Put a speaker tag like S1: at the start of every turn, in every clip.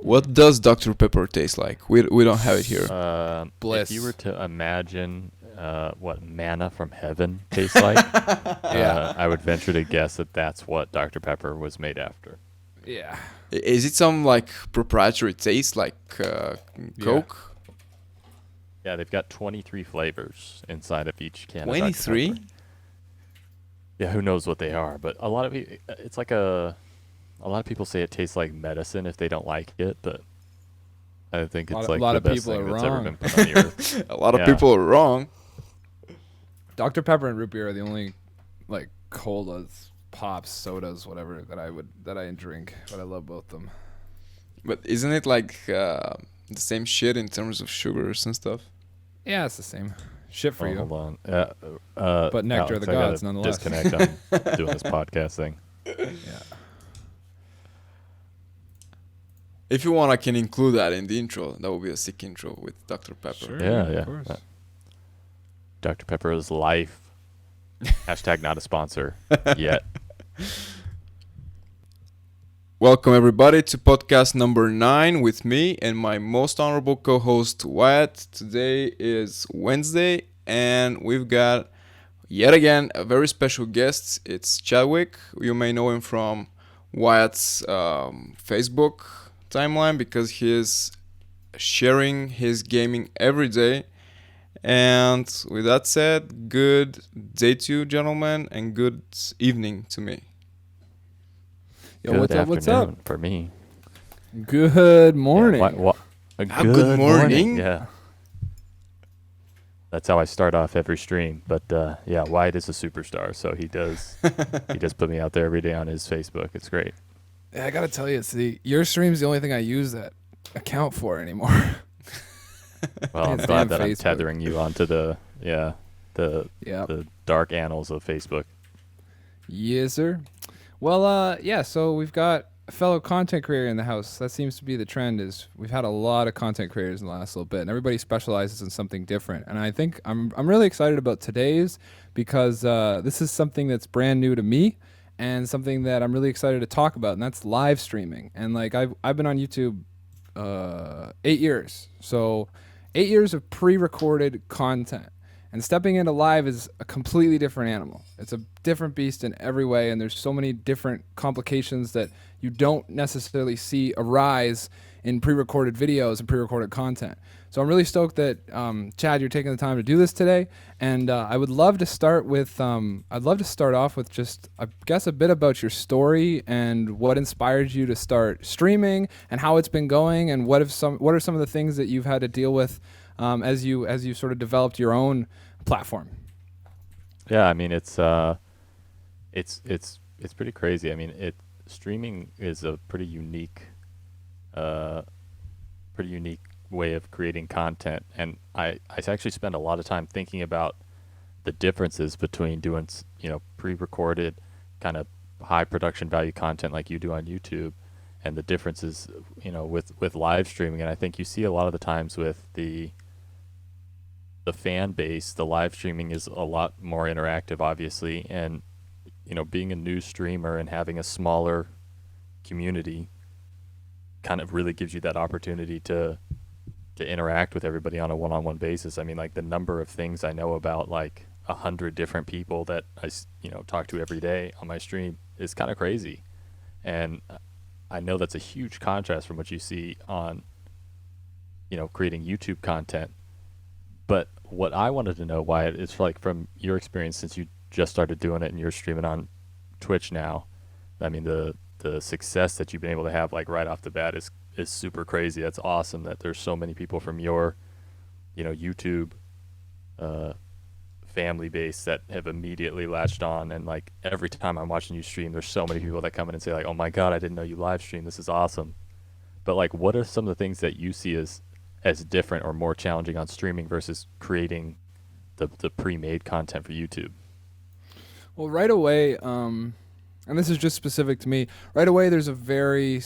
S1: What does Dr. Pepper taste like? We don't have it here.
S2: Bliss.
S3: If you were to imagine what manna from heaven tastes like, I would venture to guess that that's what Dr. Pepper was made after.
S2: Yeah.
S1: Is it some like proprietary taste like Coke?
S3: Yeah, they've got 23 flavors inside of each can.
S1: 23?
S3: Yeah, who knows what they are? But a lot of it's like a lot of people say it tastes like medicine if they don't like it, but I think it's like the best thing that's ever been put on the earth.
S1: A lot of people are wrong.
S2: Dr. Pepper and root beer are the only like colas, pops, sodas, whatever that I drink, but I love both of them.
S1: But isn't it like the same shit in terms of sugars and stuff?
S2: Yeah, it's the same shit for you.
S3: Hold on.
S2: But nectar of the gods, nonetheless.
S3: Disconnect. I'm doing this podcast thing.
S2: Yeah.
S1: If you want, I can include that in the intro. That would be a sick intro with Dr. Pepper.
S2: Sure,
S3: Yeah.
S2: of course.
S3: Dr. Pepper is life. Hashtag not a sponsor yet.
S1: Welcome everybody to podcast number 9 with me and my most honorable co-host Wyatt. Today is Wednesday and we've got yet again a very special guest. It's Chadwick. You may know him from Wyatt's Facebook timeline because he is sharing his gaming every day. And with that said, good day to you, gentlemen, and good evening to me.
S2: Yo,
S3: Good
S2: what's up? What's up?
S3: for me?
S2: Good morning.
S3: Yeah,
S1: Good morning.
S3: Yeah. That's how I start off every stream. But yeah, Wyatt is a superstar, so he does put me out there every day on his Facebook. It's great.
S2: Yeah, I gotta tell you, your stream's the only thing I use that account for anymore.
S3: Well, I'm
S2: It's
S3: glad
S2: damn
S3: that I'm
S2: Facebook.
S3: tethering you onto the dark annals of Facebook.
S2: Yes, sir. Well, yeah, so we've got a fellow content creator in the house. That seems to be the trend. Is we've had a lot of content creators in the last little bit, and everybody specializes in something different. And I think I'm really excited about today's because this is something that's brand new to me and something that I'm really excited to talk about, and that's live streaming. And like I've been on YouTube 8 years, so 8 years of pre-recorded content. And stepping into live is a completely different animal. It's a different beast in every way, and there's so many different complications that you don't necessarily see arise in pre-recorded videos and pre-recorded content. So I'm really stoked that Chad, you're taking the time to do this today, and I would love to start with off with just I guess a bit about your story and what inspired you to start streaming and how it's been going, and what are some of the things that you've had to deal with as you sort of developed your own platform.
S3: Yeah, I mean it's pretty crazy. I mean streaming is a pretty unique way of creating content, and I actually spend a lot of time thinking about the differences between doing pre-recorded kind of high production value content like you do on YouTube and the differences with live streaming. And I think you see a lot of the times with the fan base, the live streaming is a lot more interactive, obviously, and being a new streamer and having a smaller community kind of really gives you that opportunity to interact with everybody on a one-on-one basis. I mean, like the number of things I know about like 100 different people that I talk to every day on my stream is kind of crazy, and I know that's a huge contrast from what you see on creating YouTube content. But what I wanted to know, Wyatt, is like from your experience since you just started doing it and you're streaming on Twitch now. I mean, the success that you've been able to have like right off the bat is super crazy. That's awesome that there's so many people from your YouTube family base that have immediately latched on, and like every time I'm watching you stream, there's so many people that come in and say like, oh my god, I didn't know you live stream, this is awesome. But like, what are some of the things that you see as different or more challenging on streaming versus creating the pre-made content for YouTube?
S2: Well, right away, and this is just specific to me, right away there's a very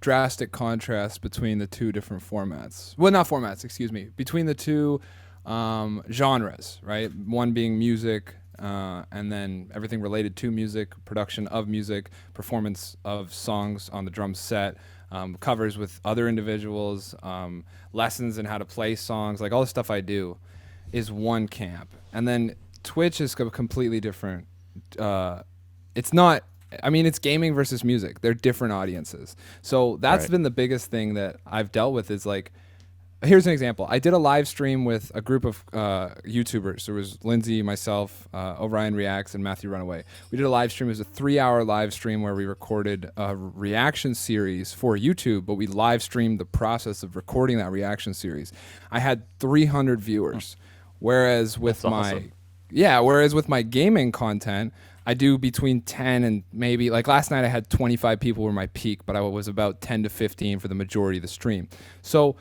S2: drastic contrast between the two different formats. Well, not formats, excuse me. Between the two genres, right? One being music, and then everything related to music, production of music, performance of songs on the drum set, covers with other individuals, lessons in how to play songs, like all the stuff I do is one camp. And then Twitch is completely different. It's not, I mean, it's gaming versus music. They're different audiences. So that's been the biggest thing that I've dealt with is like, here's an example. I did a live stream with a group of YouTubers. There was Lindsay, myself, Orion Reacts, and Matthew Runaway. We did a live stream. It was a 3-hour live stream where we recorded a reaction series for YouTube, but we live streamed the process of recording that reaction series. I had 300 viewers, whereas with whereas with my gaming content, I do between 10 and maybe, like last night I had 25 people were my peak, but I was about 10 to 15 for the majority of the stream. So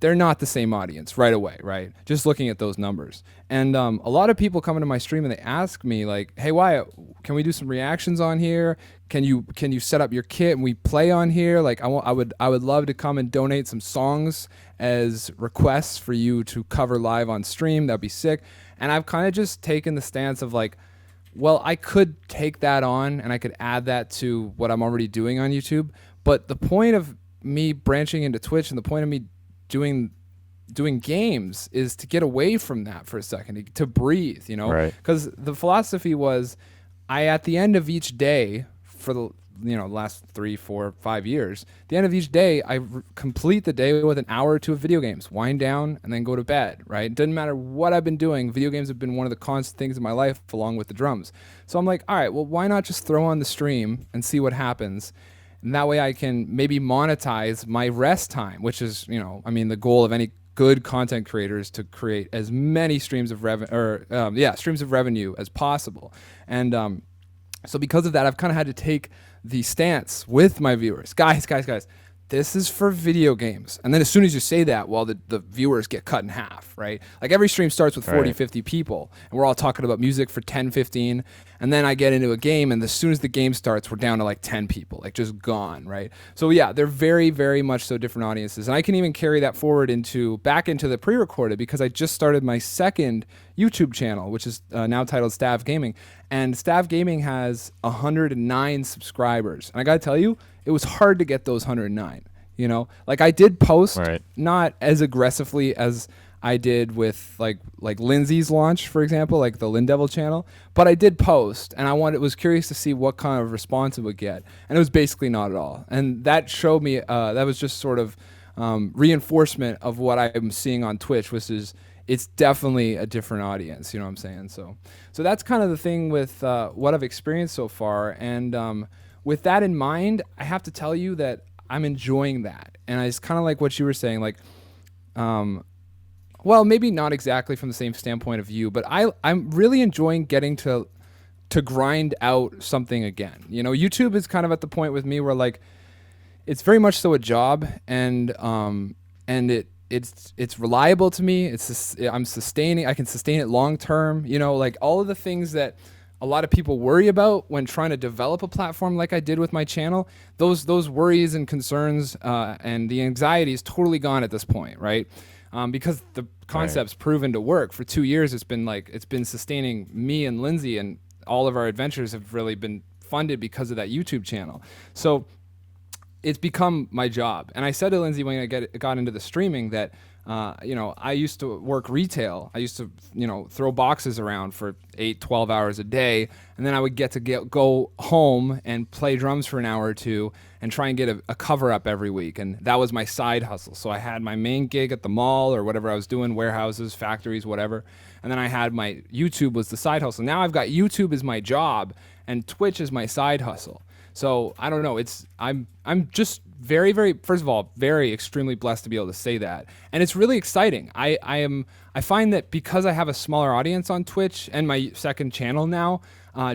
S2: they're not the same audience right away, right? Just looking at those numbers. And a lot of people come into my stream and they ask me like, hey, Wyatt, can we do some reactions on here? Can you set up your kit and we play on here? Like I would love to come and donate some songs as requests for you to cover live on stream. That'd be sick. And I've kind of just taken the stance of like, well, I could take that on and I could add that to what I'm already doing on YouTube. But the point of me branching into Twitch and the point of me doing games is to get away from that for a second, to breathe, you know?
S3: Right.
S2: Because the philosophy was at the end of each day for the last 3, 4, 5 years, the end of each day, I complete the day with an hour or two of video games, wind down, and then go to bed, right? It doesn't matter what I've been doing. Video games have been one of the constant things in my life along with the drums. So I'm like, all right, well, why not just throw on the stream and see what happens? And that way I can maybe monetize my rest time, which is, the goal of any good content creator is to create as many streams of revenue as possible. And so because of that, I've kind of had to take the stance with my viewers. Guys, this is for video games. And then as soon as you say that, well, the viewers get cut in half, right? Like every stream starts with 40, 50 people, and we're all talking about music for 10, 15. And then I get into a game, and as soon as the game starts, we're down to like 10 people, like just gone, right? So yeah, they're very, very much so different audiences. And I can even carry that forward back into the pre-recorded, because I just started my second YouTube channel, which is now titled Stav Gaming. And Stav Gaming has 109 subscribers. And I got to tell you, it was hard to get those 109, like I did post not as aggressively as I did with like Lindsay's launch, for example, like the Lindevil channel, but I did post and was curious to see what kind of response it would get. And it was basically not at all. And that showed me, that was just sort of reinforcement of what I'm seeing on Twitch, which is it's definitely a different audience. You know what I'm saying? So that's kind of the thing with what I've experienced so far. And with that in mind, I have to tell you that I'm enjoying that. And it's kind of like what you were saying, like, well, maybe not exactly from the same standpoint of view, but I'm really enjoying getting to grind out something again. YouTube is kind of at the point with me where like, it's very much so a job, and it's reliable to me. I can sustain it long term. Like all of the things that a lot of people worry about when trying to develop a platform like I did with my channel, those worries and concerns and the anxiety is totally gone at this point, right? Because the concept's proven to work. For 2 years, it's been sustaining me and Lindsay, and all of our adventures have really been funded because of that YouTube channel. So it's become my job. And I said to Lindsay when I got into the streaming that, I used to work retail. I used to, throw boxes around for 8, 12 hours a day. And then I would go home and play drums for an hour or two and try and get a cover up every week. And that was my side hustle. So I had my main gig at the mall or whatever I was doing, warehouses, factories, whatever. And then I had my YouTube was the side hustle. Now I've got YouTube as my job and Twitch is my side hustle. So I don't know. I'm just very, very, first of all, very extremely blessed to be able to say that. And it's really exciting. I find that because I have a smaller audience on Twitch and my second channel now,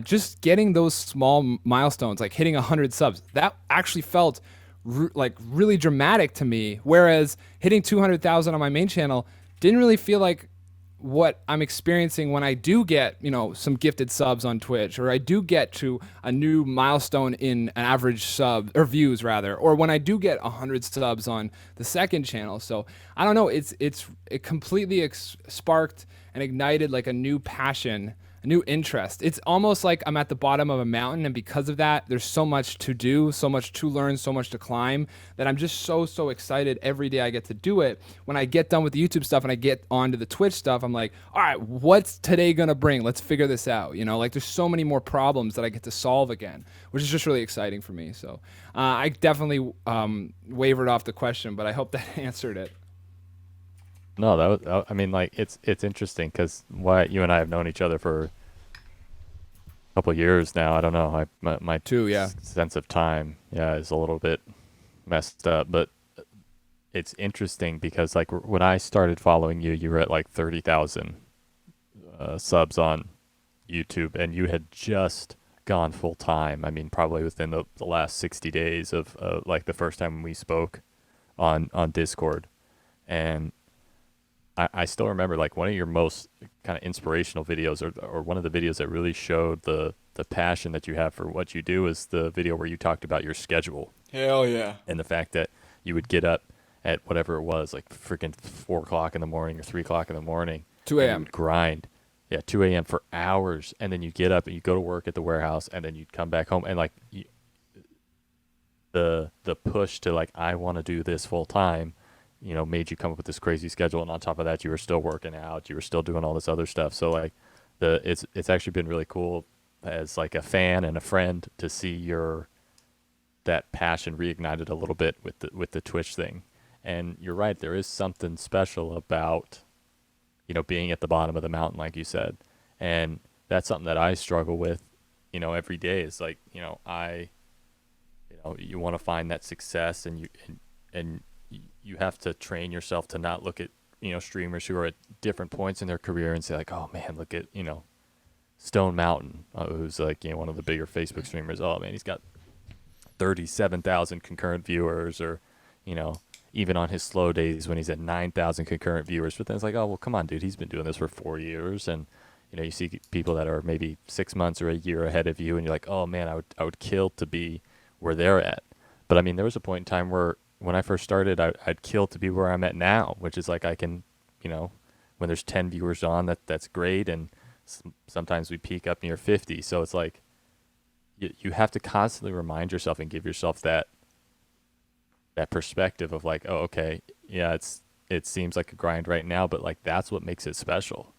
S2: just getting those small milestones, like hitting 100 subs, that actually felt really dramatic to me. Whereas hitting 200,000 on my main channel didn't really feel like what I'm experiencing when I do get, some gifted subs on Twitch, or I do get to a new milestone in an average sub or views rather, or when I do get 100 subs on the second channel. So I don't know, it completely sparked and ignited like a new passion new interest. It's almost like I'm at the bottom of a mountain, and because of that, there's so much to do, so much to learn, so much to climb, that I'm just so excited every day I get to do it. When I get done with the YouTube stuff and I get onto the Twitch stuff, I'm like, all right, what's today gonna bring? Let's figure this out. You know, like there's so many more problems that I get to solve again, which is just really exciting for me. So I definitely wavered off the question, but I hope that answered it.
S3: No, I mean, like it's interesting because Wyatt, you and I have known each other for a couple of years now. I don't know. My
S2: 2, yeah.
S3: sense of time, yeah, is a little bit messed up, but it's interesting because like when I started following you, you were at like 30,000 subs on YouTube, and you had just gone full time. I mean, probably within the last 60 days of like the first time we spoke on Discord, and I still remember like one of your most kind of inspirational videos, or one of the videos that really showed the passion that you have for what you do, is the video where you talked about your schedule.
S1: Hell yeah.
S3: And the fact that you would get up at whatever it was, like freaking 4 o'clock in the morning or 3 o'clock in the morning.
S2: 2
S3: and you
S2: a.m.
S3: would grind. Yeah, 2 a.m. for hours. And then you get up and you go to work at the warehouse, and then you'd come back home. And like the push to like, I want to do this full time, made you come up with this crazy schedule. And on top of that, you were still working out. You were still doing all this other stuff. So like it's actually been really cool as like a fan and a friend to see that passion reignited a little bit with the Twitch thing. And you're right, there is something special about, being at the bottom of the mountain, like you said. And that's something that I struggle with, every day. Is like, you want to find that success, and you have to train yourself to not look at, streamers who are at different points in their career and say like, oh man, look at, Stone Mountain, who's like, one of the bigger Facebook streamers. Oh man, he's got 37,000 concurrent viewers, or, even on his slow days when he's at 9,000 concurrent viewers. But then it's like, oh, well, come on, dude, he's been doing this for 4 years. And, you see people that are maybe 6 months or a year ahead of you, and you're like, oh man, I would kill to be where they're at. But I mean, there was a point in time where when I first started, I'd kill to be where I'm at now, which is like, I can, when there's 10 viewers on, that's great. And sometimes we peak up near 50. So it's like, you have to constantly remind yourself and give yourself that perspective of like, oh, okay, yeah, it seems like a grind right now, but like that's what makes it special.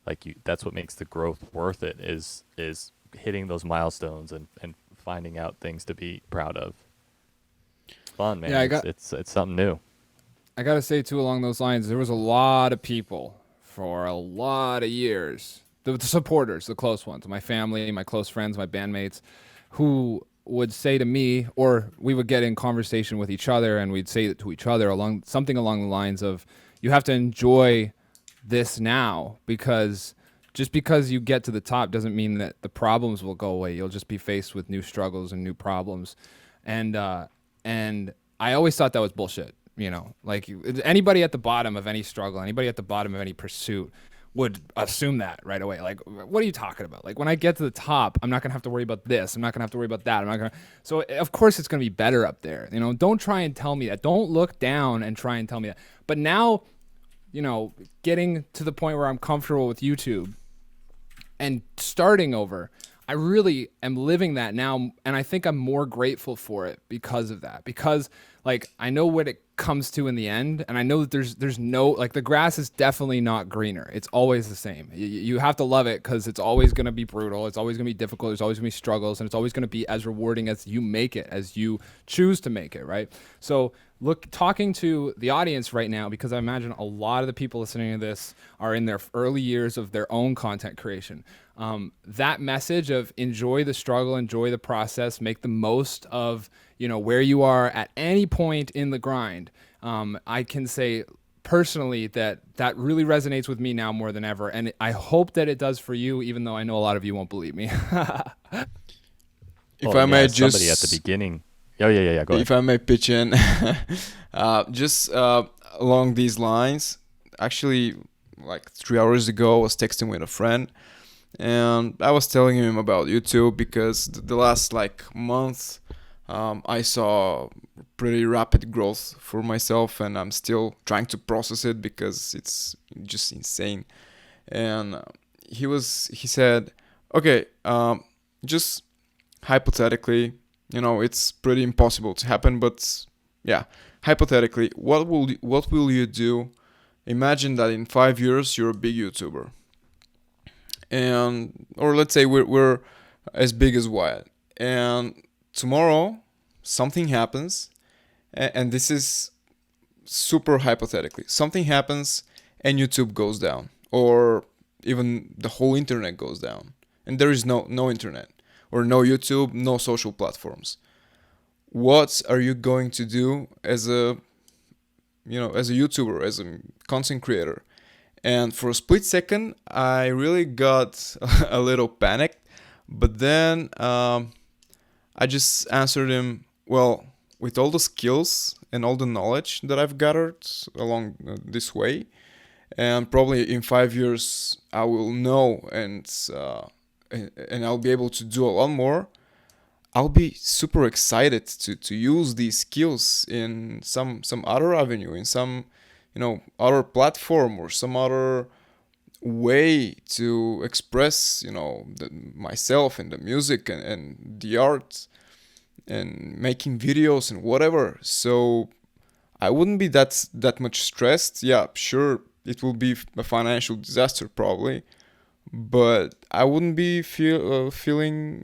S3: Like that's what makes the growth worth it, is hitting those milestones and finding out things to be proud of. It's fun, man. Yeah, it's something new.
S2: I gotta say too, along those lines, there was a lot of people for a lot of years, the supporters, the close ones, my family, my close friends, my bandmates, who would say to me, or we would get in conversation with each other, and we'd say it to each other something along the lines of, you have to enjoy this now, because just because you get to the top doesn't mean that the problems will go away. You'll just be faced with new struggles and new problems. And I always thought that was bullshit. Like anybody at the bottom of any struggle, anybody at the bottom of any pursuit would assume that right away. Like, what are you talking about? Like, when I get to the top, I'm not going to have to worry about this. I'm not going to have to worry about that. So of course it's going to be better up there. Don't try and tell me that. Don't look down and try and tell me that. But now, getting to the point where I'm comfortable with YouTube and starting over, I really am living that now. And I think I'm more grateful for it because of that, because like, I know what it comes to in the end, and I know that there's no, like, the grass is definitely not greener. It's always the same. You have to love it, because it's always going to be brutal. It's always going to be difficult. There's always going to be struggles, and it's always going to be as rewarding as you make it, as you choose to make it, right? So talking to the audience right now, because I imagine a lot of the people listening to this are in their early years of their own content creation. That message of enjoy the struggle, enjoy the process, make the most of, where you are at any point in the grind. I can say personally that really resonates with me now more than ever. And I hope that it does for you, even though I know a lot of you won't believe me.
S1: If I may just...
S3: Somebody at the beginning... Oh, yeah, go ahead.
S1: If I may pitch in, just along these lines, actually, like 3 hours ago, I was texting with a friend, and I was telling him about YouTube, because the last like month, I saw pretty rapid growth for myself, and I'm still trying to process it because it's just insane. And he said, okay, just hypothetically, it's pretty impossible to happen, but yeah, hypothetically, what will you do? Imagine that in 5 years you're a big YouTuber, and or let's say we're as big as Wyatt, and tomorrow something happens, and this is super hypothetically, something happens and YouTube goes down, or even the whole internet goes down, and there is no internet, or no YouTube, no social platforms. What are you going to do as a YouTuber, as a content creator? And for a split second, I really got a little panicked, but then I just answered him, well, with all the skills and all the knowledge that I've gathered along this way, and probably in 5 years I will know, and I'll be able to do a lot more. I'll be super excited to use these skills in some other avenue, in some other platform, or some other way to express myself and the music, and the art, and making videos and whatever. So I wouldn't be that much stressed. Yeah, sure, it will be a financial disaster probably, but I wouldn't be feeling,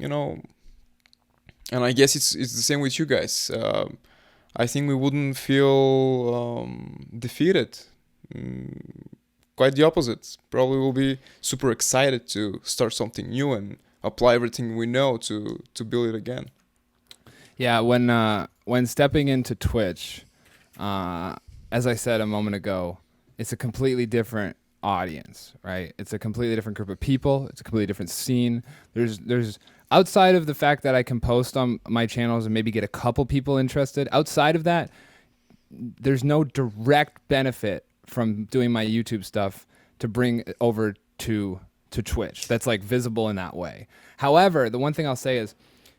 S1: and I guess it's the same with you guys. I think we wouldn't feel defeated. Quite the opposite. Probably we'll be super excited to start something new and apply everything we know to build it again.
S2: Yeah, when stepping into Twitch, as I said a moment ago, it's a completely different audience, right? It's a completely different group of people. It's a completely different scene. There's outside of the fact that I can post on my channels and maybe get a couple people interested, outside of that, there's no direct benefit from doing my YouTube stuff to bring over to Twitch that's like visible in that way. However, the one thing I'll say is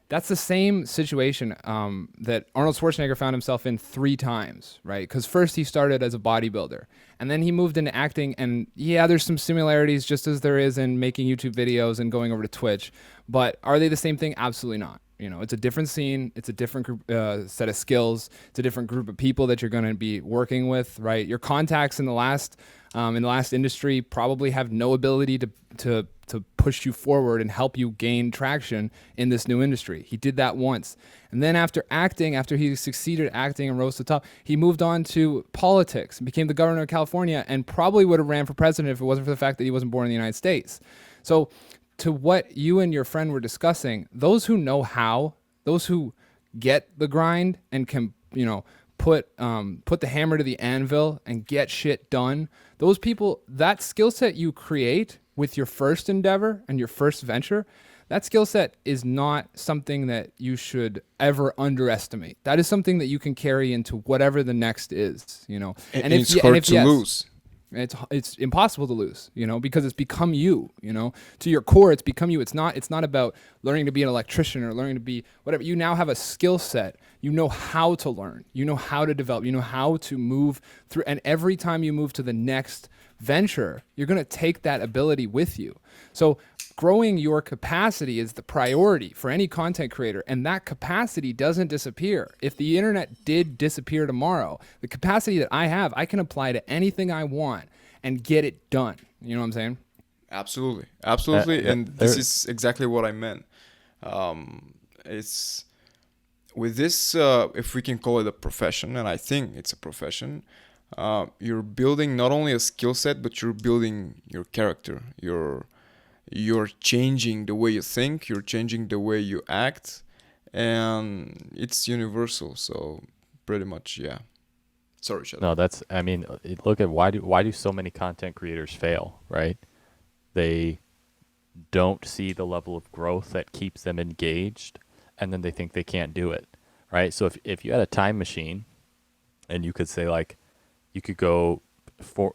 S2: that's the same situation that Arnold Schwarzenegger found himself in 3 times, right? Because first he started as a bodybuilder, and then he moved into acting, and yeah, there's some similarities just as there is in making YouTube videos and going over to Twitch, but are they the same thing? Absolutely not. It's a different scene. It's a different group, set of skills. It's a different group of people that you're going to be working with, right? Your contacts in the last industry probably have no ability to push you forward and help you gain traction in this new industry. He did that once. And then after he succeeded acting and rose to the top, he moved on to politics and became the governor of California, and probably would have ran for president if it wasn't for the fact that he wasn't born in the United States. So to what you and your friend were discussing, those who know how, those who get the grind and can, put the hammer to the anvil and get shit done, those people, that skill set you create with your first endeavor and your first venture, that skill set is not something that you should ever underestimate. That is something that you can carry into whatever the next is,
S1: And it's hard to lose.
S2: It's impossible to lose, because it's become you, to your core, it's become you. It's not about learning to be an electrician or learning to be whatever. You now have a skill set. You know how to learn, you know how to develop, you know how to move through. And every time you move to the next venture, you're going to take that ability with you. So growing your capacity is the priority for any content creator, and that capacity doesn't disappear. If the internet did disappear tomorrow, the capacity that I have, I can apply to anything I want and get it done. You know what I'm saying?
S1: Absolutely. And this is exactly what I meant. It's with this, if we can call it a profession, and I think it's a profession, you're building not only a skill set, but you're building your character. You're changing the way you think, you're changing the way you act, and it's universal. So pretty much, yeah. Sorry, Chadwick.
S3: No, look at why do so many content creators fail, right? They don't see the level of growth that keeps them engaged, and then they think they can't do it, right? So if you had a time machine and you could say, like, you could go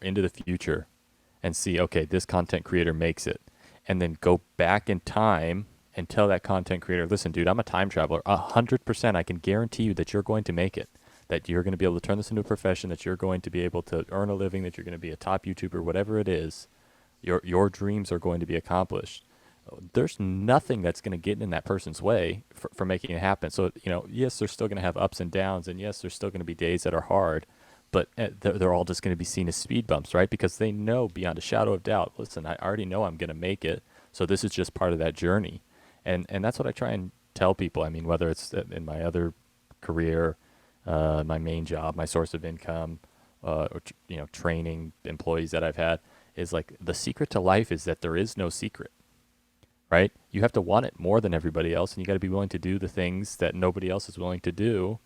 S3: into the future and see, okay, this content creator makes it, and then go back in time and tell that content creator, listen, dude, I'm a time traveler. 100%, I can guarantee you that you're going to make it, that you're going to be able to turn this into a profession, that you're going to be able to earn a living, that you're going to be a top YouTuber, whatever it is. Your dreams are going to be accomplished. There's nothing that's going to get in that person's way for making it happen. So, yes, they're still going to have ups and downs, and yes, there's still going to be days that are hard, but they're all just going to be seen as speed bumps, right? Because they know beyond a shadow of doubt, listen, I already know I'm going to make it, so this is just part of that journey. And that's what I try and tell people. I mean, whether it's in my other career, my main job, my source of income, or training employees that I've had, is like the secret to life is that there is no secret, right? You have to want it more than everybody else, and you got to be willing to do the things that nobody else is willing to do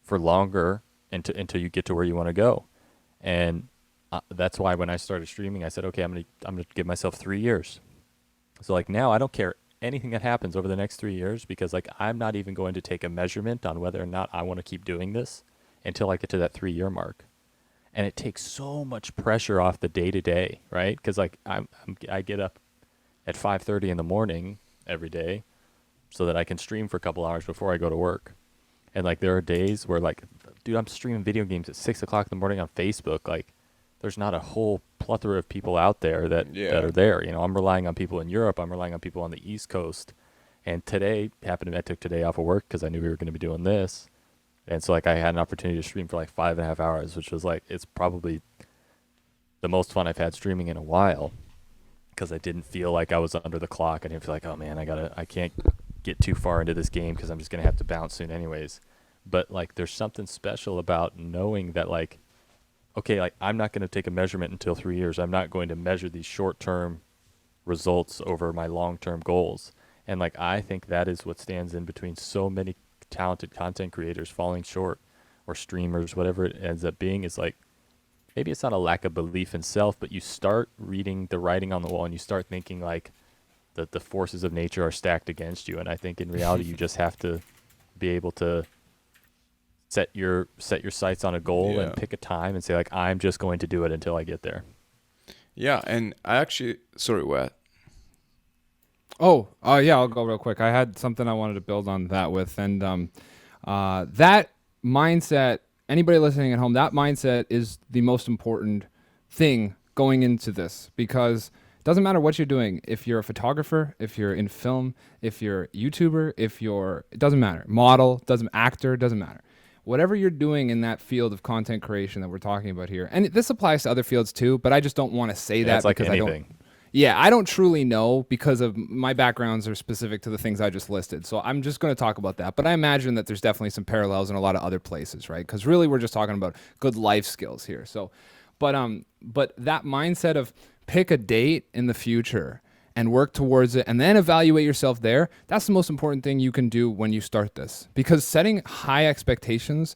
S3: for longer until you get to where you want to go. And that's why when I started streaming, I said, okay, I'm gonna give myself 3 years. So like now, I don't care anything that happens over the next 3 years, because like I'm not even going to take a measurement on whether or not I want to keep doing this until I get to that 3 year mark. And it takes so much pressure off the day to day, right? Because like I get up at 5:30 in the morning every day so that I can stream for a couple hours before I go to work. And like there are days where like, dude, I'm streaming video games at 6 o'clock in the morning on Facebook. Like there's not a whole plethora of people out there that are there. I'm relying on people in Europe. I'm relying on people on the East Coast. And today I took today off of work because I knew we were going to be doing this. And so like I had an opportunity to stream for like 5.5 hours, which was like, it's probably the most fun I've had streaming in a while, because I didn't feel like I was under the clock. I didn't feel like, oh man, I can't get too far into this game because I'm just going to have to bounce soon anyways. But like there's something special about knowing that like, okay, like I'm not going to take a measurement until 3 years. I'm not going to measure these short-term results over my long-term goals. And like I think that is what stands in between so many talented content creators falling short, or streamers, whatever it ends up being, is like maybe it's not a lack of belief in self, but you start reading the writing on the wall and you start thinking like the forces of nature are stacked against you. And I think in reality you just have to be able to set your sights on a goal and pick a time and say like I'm just going to do it until I get there.
S1: Yeah, and I actually sorry, what?
S2: Yeah, I'll go real quick. I had something I wanted to build on that with, and that mindset, anybody listening at home, that mindset is the most important thing going into this, because it doesn't matter what you're doing. If you're a photographer, if you're in film, if you're a YouTuber, it doesn't matter. Model, actor, doesn't matter. Whatever you're doing in that field of content creation that we're talking about here, and this applies to other fields too, but I just don't want to say that
S3: like
S2: because
S3: anything.
S2: I don't truly know, because of my backgrounds are specific to the things I just listed. So I'm just going to talk about that. But I imagine that there's definitely some parallels in a lot of other places, right? Because really we're just talking about good life skills here. So, but that mindset of pick a date in the future and work towards it and then evaluate yourself there, that's the most important thing you can do when you start this. Because setting high expectations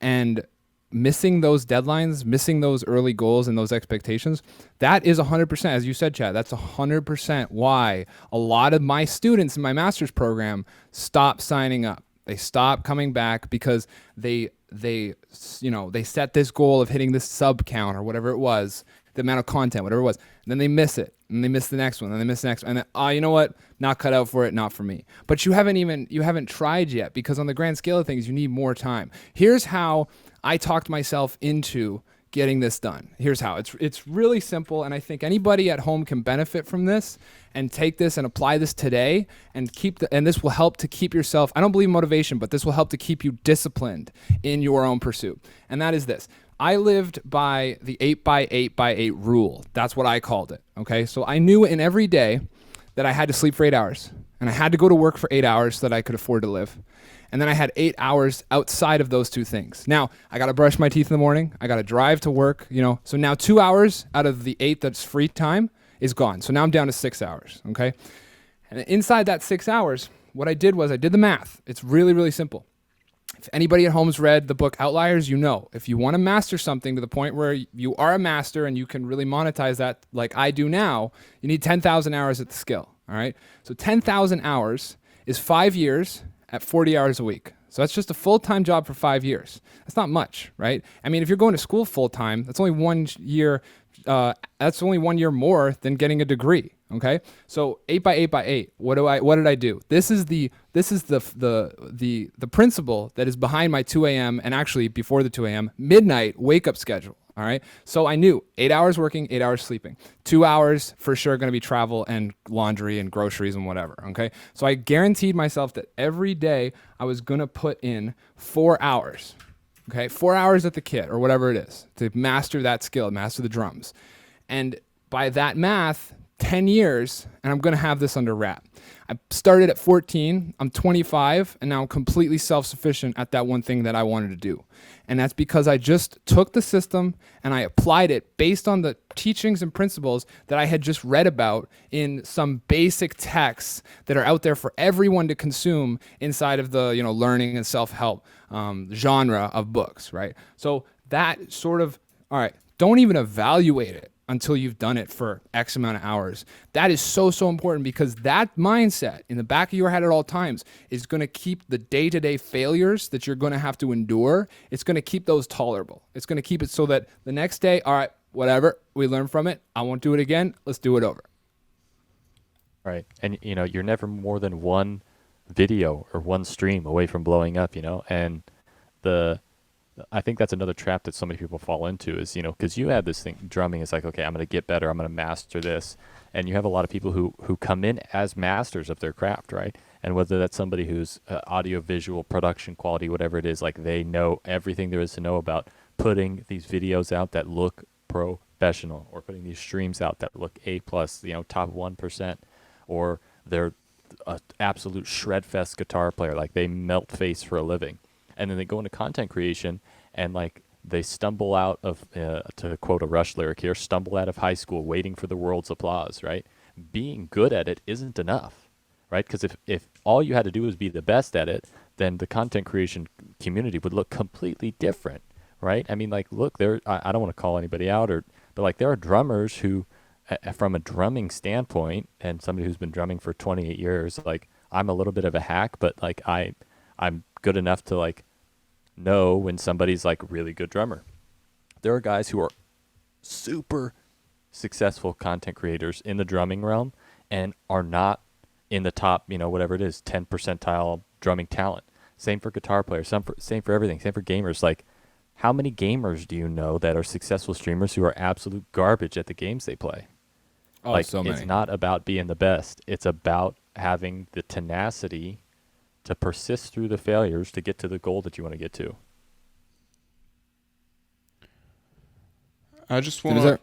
S2: and missing those deadlines, missing those early goals and those expectations, that is 100%, as you said, Chad, that's 100% why a lot of my students in my master's program stop signing up. They stop coming back because they set this goal of hitting this sub count or whatever it was, the amount of content, whatever it was, and then they miss it, and they miss the next one, and they miss the next one, and then, you know what, not cut out for it, not for me. But you haven't tried yet, because on the grand scale of things, you need more time. Here's how I talked myself into getting this done. Here's how. It's really simple, and I think anybody at home can benefit from this and take this and apply this today and and this will help to keep yourself, I don't believe motivation, but this will help to keep you disciplined in your own pursuit. And that is this. I lived by the 8x8x8 rule. That's what I called it. Okay. So I knew in every day that I had to sleep for 8 hours, and I had to go to work for 8 hours so that I could afford to live. And then I had 8 hours outside of those two things. Now, I got to brush my teeth in the morning. I got to drive to work, So now 2 hours out of the 8 that's free time is gone. So now I'm down to 6 hours, okay? And inside that 6 hours, what I did was I did the math. It's really, really simple. If anybody at home's read the book Outliers, if you want to master something to the point where you are a master and you can really monetize that like I do now, you need 10,000 hours at the skill, all right? So 10,000 hours is 5 years at 40 hours a week. So that's just a full-time job for 5 years. That's not much, right? I mean, if you're going to school full-time, that's only 1 year that's only 1 year more than getting a degree. Okay, so 8 by 8 by 8. What did I do? This is the principle that is behind my 2 a.m. and actually before the 2 a.m. midnight wake up schedule. All right, so I knew 8 hours working, 8 hours sleeping, 2 hours for sure going to be travel and laundry and groceries and whatever. Okay, so I guaranteed myself that every day I was going to put in 4 hours. Okay, 4 hours at the kit or whatever it is to master that skill, master the drums. And by that math, 10 years, and I'm going to have this under wrap. I started at 14, I'm 25, and now I'm completely self-sufficient at that one thing that I wanted to do. And that's because I just took the system and I applied it based on the teachings and principles that I had just read about in some basic texts that are out there for everyone to consume inside of the learning and self-help genre of books, right? So that sort of, all right, don't even evaluate it until you've done it for X amount of hours. That is so important because that mindset in the back of your head at all times is going to keep the day-to-day failures that you're going to have to endure, it's going to keep those tolerable. It's going to keep it so that the next day, all right, whatever, we learn from it. I won't do it again. Let's do it over.
S3: Right. And, you're never more than one video or one stream away from blowing up, and I think that's another trap that so many people fall into is, because you have this thing, drumming is like, okay, I'm going to get better, I'm going to master this. And you have a lot of people who come in as masters of their craft, right? And whether that's somebody who's audio, visual, production quality, whatever it is, like they know everything there is to know about putting these videos out that look professional or putting these streams out that look A+, top 1%, or they're an absolute shred fest guitar player, like they melt face for a living. And then they go into content creation and like they stumble out of, to quote a Rush lyric here, stumble out of high school waiting for the world's applause, right? Being good at it isn't enough, right? Because if all you had to do was be the best at it, then the content creation community would look completely different, right? I mean, like, look, I don't want to call anybody out, but like there are drummers who, from a drumming standpoint, and somebody who's been drumming for 28 years, like I'm a little bit of a hack, but like I'm good enough to like know when somebody's like a really good drummer. There are guys who are super successful content creators in the drumming realm and are not in the top, whatever it is, 10 percentile drumming talent. Same for guitar players, same for everything, same for gamers. Like, how many gamers do you know that are successful streamers who are absolute garbage at the games they play?
S2: Oh,
S3: like,
S2: so many.
S3: It's not about being the best. It's about having the tenacity to persist through the failures to get to the goal that you want to get to.
S1: I just want to...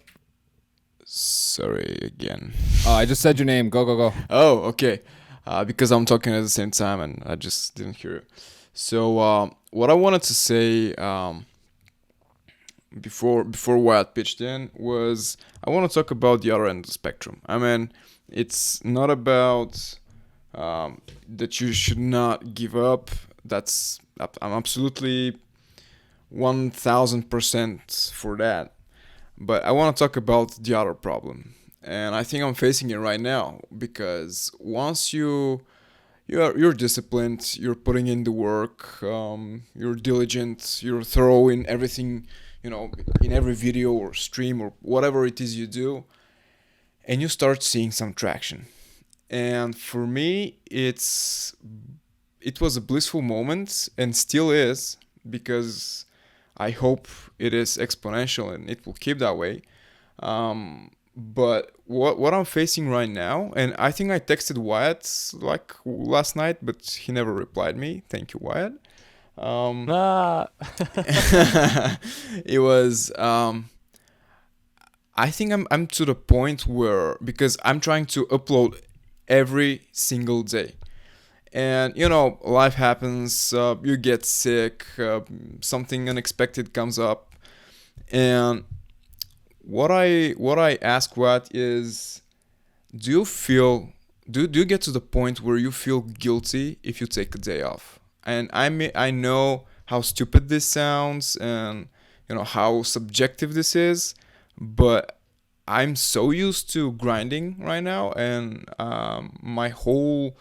S1: Sorry again.
S2: Oh, I just said your name. Go.
S1: Oh, okay. Because I'm talking at the same time and I just didn't hear you. So what I wanted to say before Wyatt pitched in was I want to talk about the other end of the spectrum. I mean, it's not about that you should not give up. I'm absolutely 1000% for that. But I want to talk about the other problem. And I think I'm facing it right now because once you're disciplined, you're putting in the work, you're diligent, you're thorough in everything, in every video or stream or whatever it is you do, and you start seeing some traction. And for me, it was a blissful moment and still is, because I hope it is exponential and it will keep that way. But what I'm facing right now, and I think I texted Wyatt like last night, but he never replied me. Thank you, Wyatt. It was I think I'm to the point where, because I'm trying to upload every single day, and life happens, you get sick, something unexpected comes up, and what I ask Wyatt is, do you get to the point where you feel guilty if you take a day off? And I know how stupid this sounds and how subjective this is, but I'm so used to grinding right now, and my whole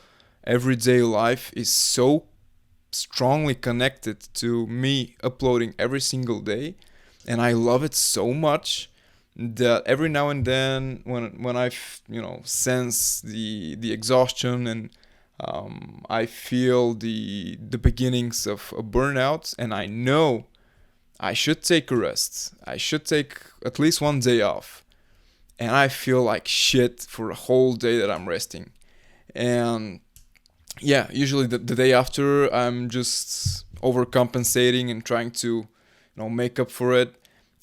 S1: everyday life is so strongly connected to me uploading every single day, and I love it so much that every now and then when I sense the exhaustion and I feel the beginnings of a burnout, and I know I should take a rest. I should take at least one day off. And I feel like shit for a whole day that I'm resting. And yeah, usually the day after, I'm just overcompensating and trying to, make up for it.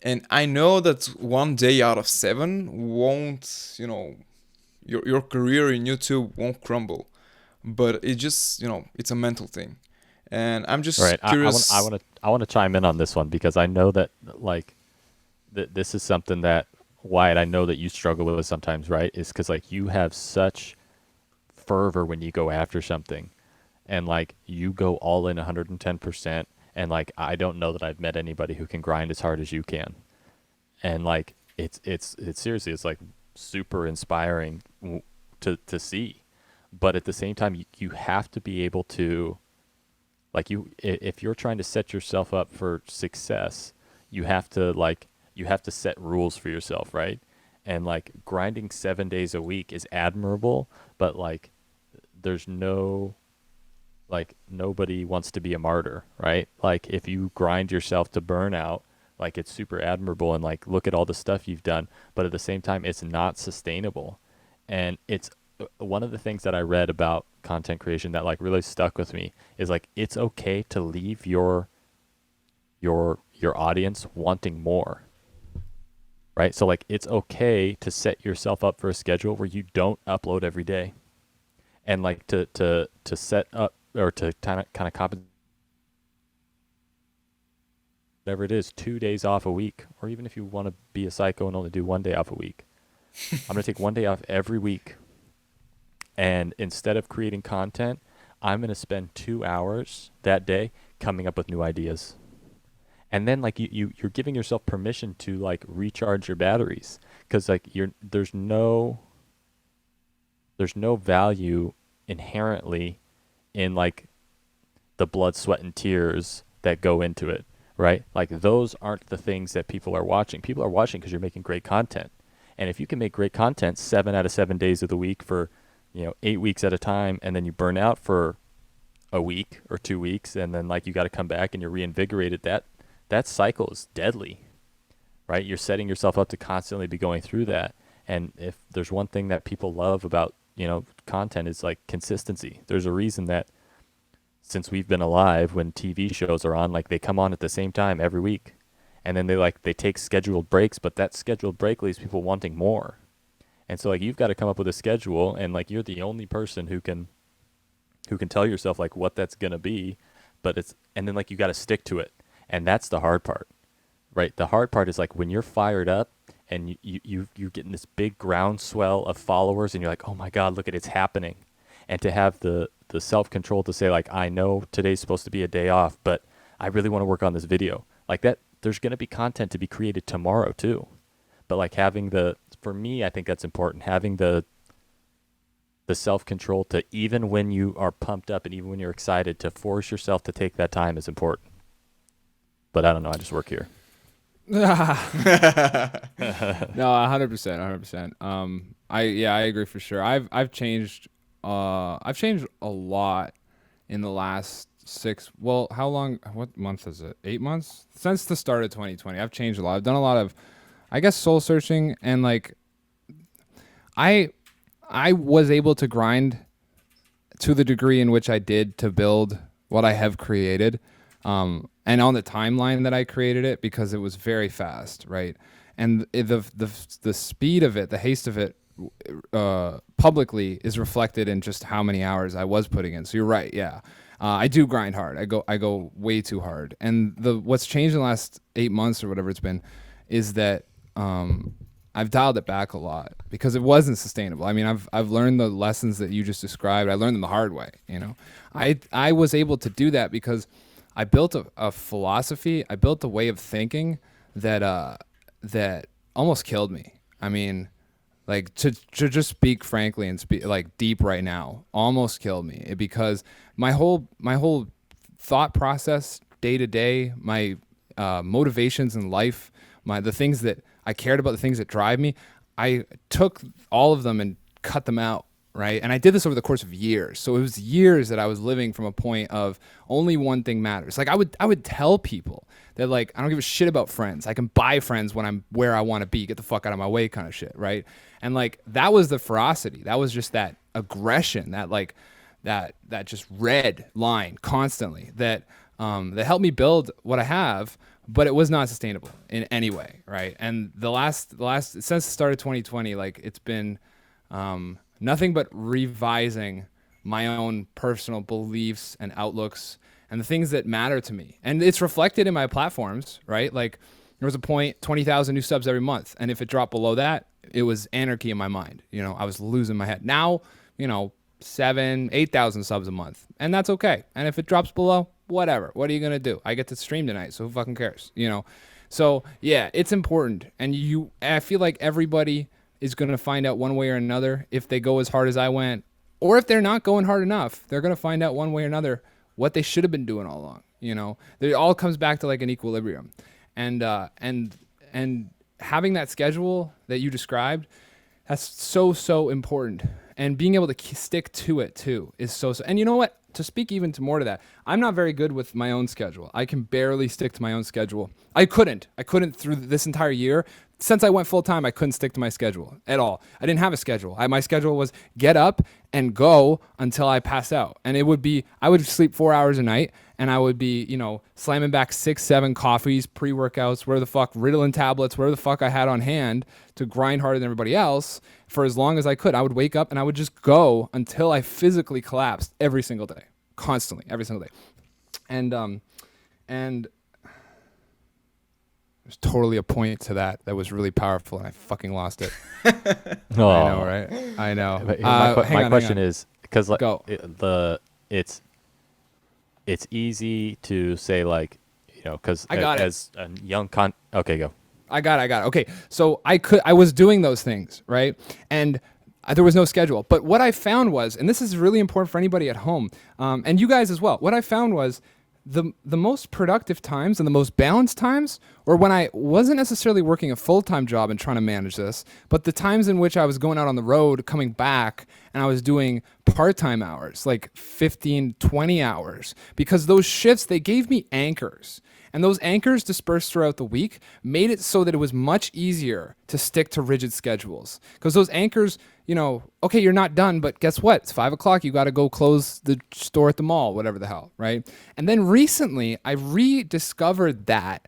S1: And I know that one day out of seven won't, your career in YouTube won't crumble. But it just, it's a mental thing. And I'm just
S3: Right.
S1: curious.
S3: I want to chime in on this one because I know that like this is something that Wyatt, I know that you struggle with sometimes, right? Is because like you have such fervor when you go after something, and like you go all in 110%, and like I don't know that I've met anybody who can grind as hard as you can, and like it's seriously it's like super inspiring to see, but at the same time you have to be able to like if you're trying to set yourself up for success, you have to set rules for yourself, right? And like grinding 7 days a week is admirable, but like there's no like nobody wants to be a martyr, right? Like if you grind yourself to burnout, like it's super admirable and like look at all the stuff you've done, but at the same time it's not sustainable. And it's one of the things that I read about content creation that like really stuck with me is like it's okay to leave your audience wanting more, right? So like it's okay to set yourself up for a schedule where you don't upload every day, and like to set up or to kind of compensate whatever it is, 2 days off a week, or even if you want to be a psycho and only do 1 day off a week. I'm going to take 1 day off every week. And instead of creating content, I'm going to spend 2 hours that day coming up with new ideas. And then like you're giving yourself permission to like recharge your batteries, because like there's no value inherently in like the blood, sweat, and tears that go into it, right? Like those aren't the things that people are watching. People are watching because you're making great content. And if you can make great content 7 out of 7 days of the week for 8 weeks at a time, and then you burn out for a week or 2 weeks, and then like you got to come back and you're reinvigorated, that cycle is deadly, right? You're setting yourself up to constantly be going through that. And if there's one thing that people love about content, is like consistency. There's a reason that since we've been alive, when TV shows are on, like they come on at the same time every week, and then they take scheduled breaks, but that scheduled break leaves people wanting more. And so like you've got to come up with a schedule, and like you're the only person who can tell yourself like what that's going to be, and then like you got to stick to it. And that's the hard part, right? The hard part is like when you're fired up and you're getting this big groundswell of followers, and you're like, oh my God, look at it's happening. And to have the self-control to say like, I know today's supposed to be a day off, but I really want to work on this video. Like that, there's going to be content to be created tomorrow too. But like for me, I think that's important. Having the self-control to, even when you are pumped up and even when you're excited, to force yourself to take that time is important. But I don't know. I just work here.
S2: No, 100%. I agree for sure. I've changed a lot in the last how long, what month is it? 8 months? Since the start of 2020, I've changed a lot. I've done a lot of, I guess, soul searching, and like I was able to grind to the degree in which I did to build what I have created. And on the timeline that I created it, because it was very fast, right? And the speed of it, the haste of it, publicly is reflected in just how many hours I was putting in. So you're right, yeah. I do grind hard. I go way too hard. And what's changed in the last 8 months or whatever it's been, is that I've dialed it back a lot because it wasn't sustainable. I mean, I've learned the lessons that you just described. I learned them the hard way. I was able to do that because I built a philosophy. I built a way of thinking that almost killed me. I mean, like to just speak frankly and speak like deep right now, almost killed me, because my whole thought process day to day, my motivations in life, the things that I cared about the things that drive me, I took all of them and cut them out. Right. And I did this over the course of years. So it was years that I was living from a point of only one thing matters. Like I would tell people that, like, I don't give a shit about friends. I can buy friends when I'm where I want to be. Get the fuck out of my way kind of shit. Right. And like, that was the ferocity. That was just that aggression, that like that just red line constantly that helped me build what I have, but it was not sustainable in any way. Right. And the last since the start of 2020, like it's been, nothing but revising my own personal beliefs and outlooks and the things that matter to me. And it's reflected in my platforms, right? Like there was a point, 20,000 new subs every month. And if it dropped below that, it was anarchy in my mind. You know, I was losing my head. Now, you know, 7,000, 8,000 subs a month. And that's okay. And if it drops below, whatever. What are you going to do? I get to stream tonight. So who fucking cares? You know? So yeah, it's important. And I feel like everybody is going to find out one way or another if they go as hard as I went, or if they're not going hard enough, they're going to find out one way or another what they should have been doing all along. You know, it all comes back to like an equilibrium, and having that schedule that you described, that's so important. And being able to stick to it too is so. And you know what? To speak even to more to that, I'm not very good with my own schedule. I can barely stick to my own schedule. I couldn't through this entire year. Since I went full time, I couldn't stick to my schedule at all. I didn't have a schedule. My schedule was get up and go until I pass out. And I would sleep 4 hours a night, and I would be, you know, slamming back 6, 7 coffees, pre-workouts, where the fuck, Ritalin tablets, where the fuck I had on hand to grind harder than everybody else for as long as I could. I would wake up and I would just go until I physically collapsed every single day, constantly, every single day. And there's totally a point to that was really powerful, and I fucking lost it.
S3: Oh.
S2: I know, right? I know.
S3: My question is, because like
S2: Go.
S3: it's easy to say, like, you know, because as a young okay, go.
S2: I got it. Okay, so I was doing those things, right? And there was no schedule. But what I found was, and this is really important for anybody at home, and you guys as well, what I found was the most productive times and the most balanced times were when I wasn't necessarily working a full-time job and trying to manage this, but the times in which I was going out on the road, coming back, and I was doing part-time hours, like 15, 20 hours, because those shifts, they gave me anchors. And those anchors dispersed throughout the week made it so that it was much easier to stick to rigid schedules. Because those anchors, you know, okay, you're not done, but guess what? It's 5 o'clock. You got to go close the store at the mall, whatever the hell, right? And then recently, I rediscovered that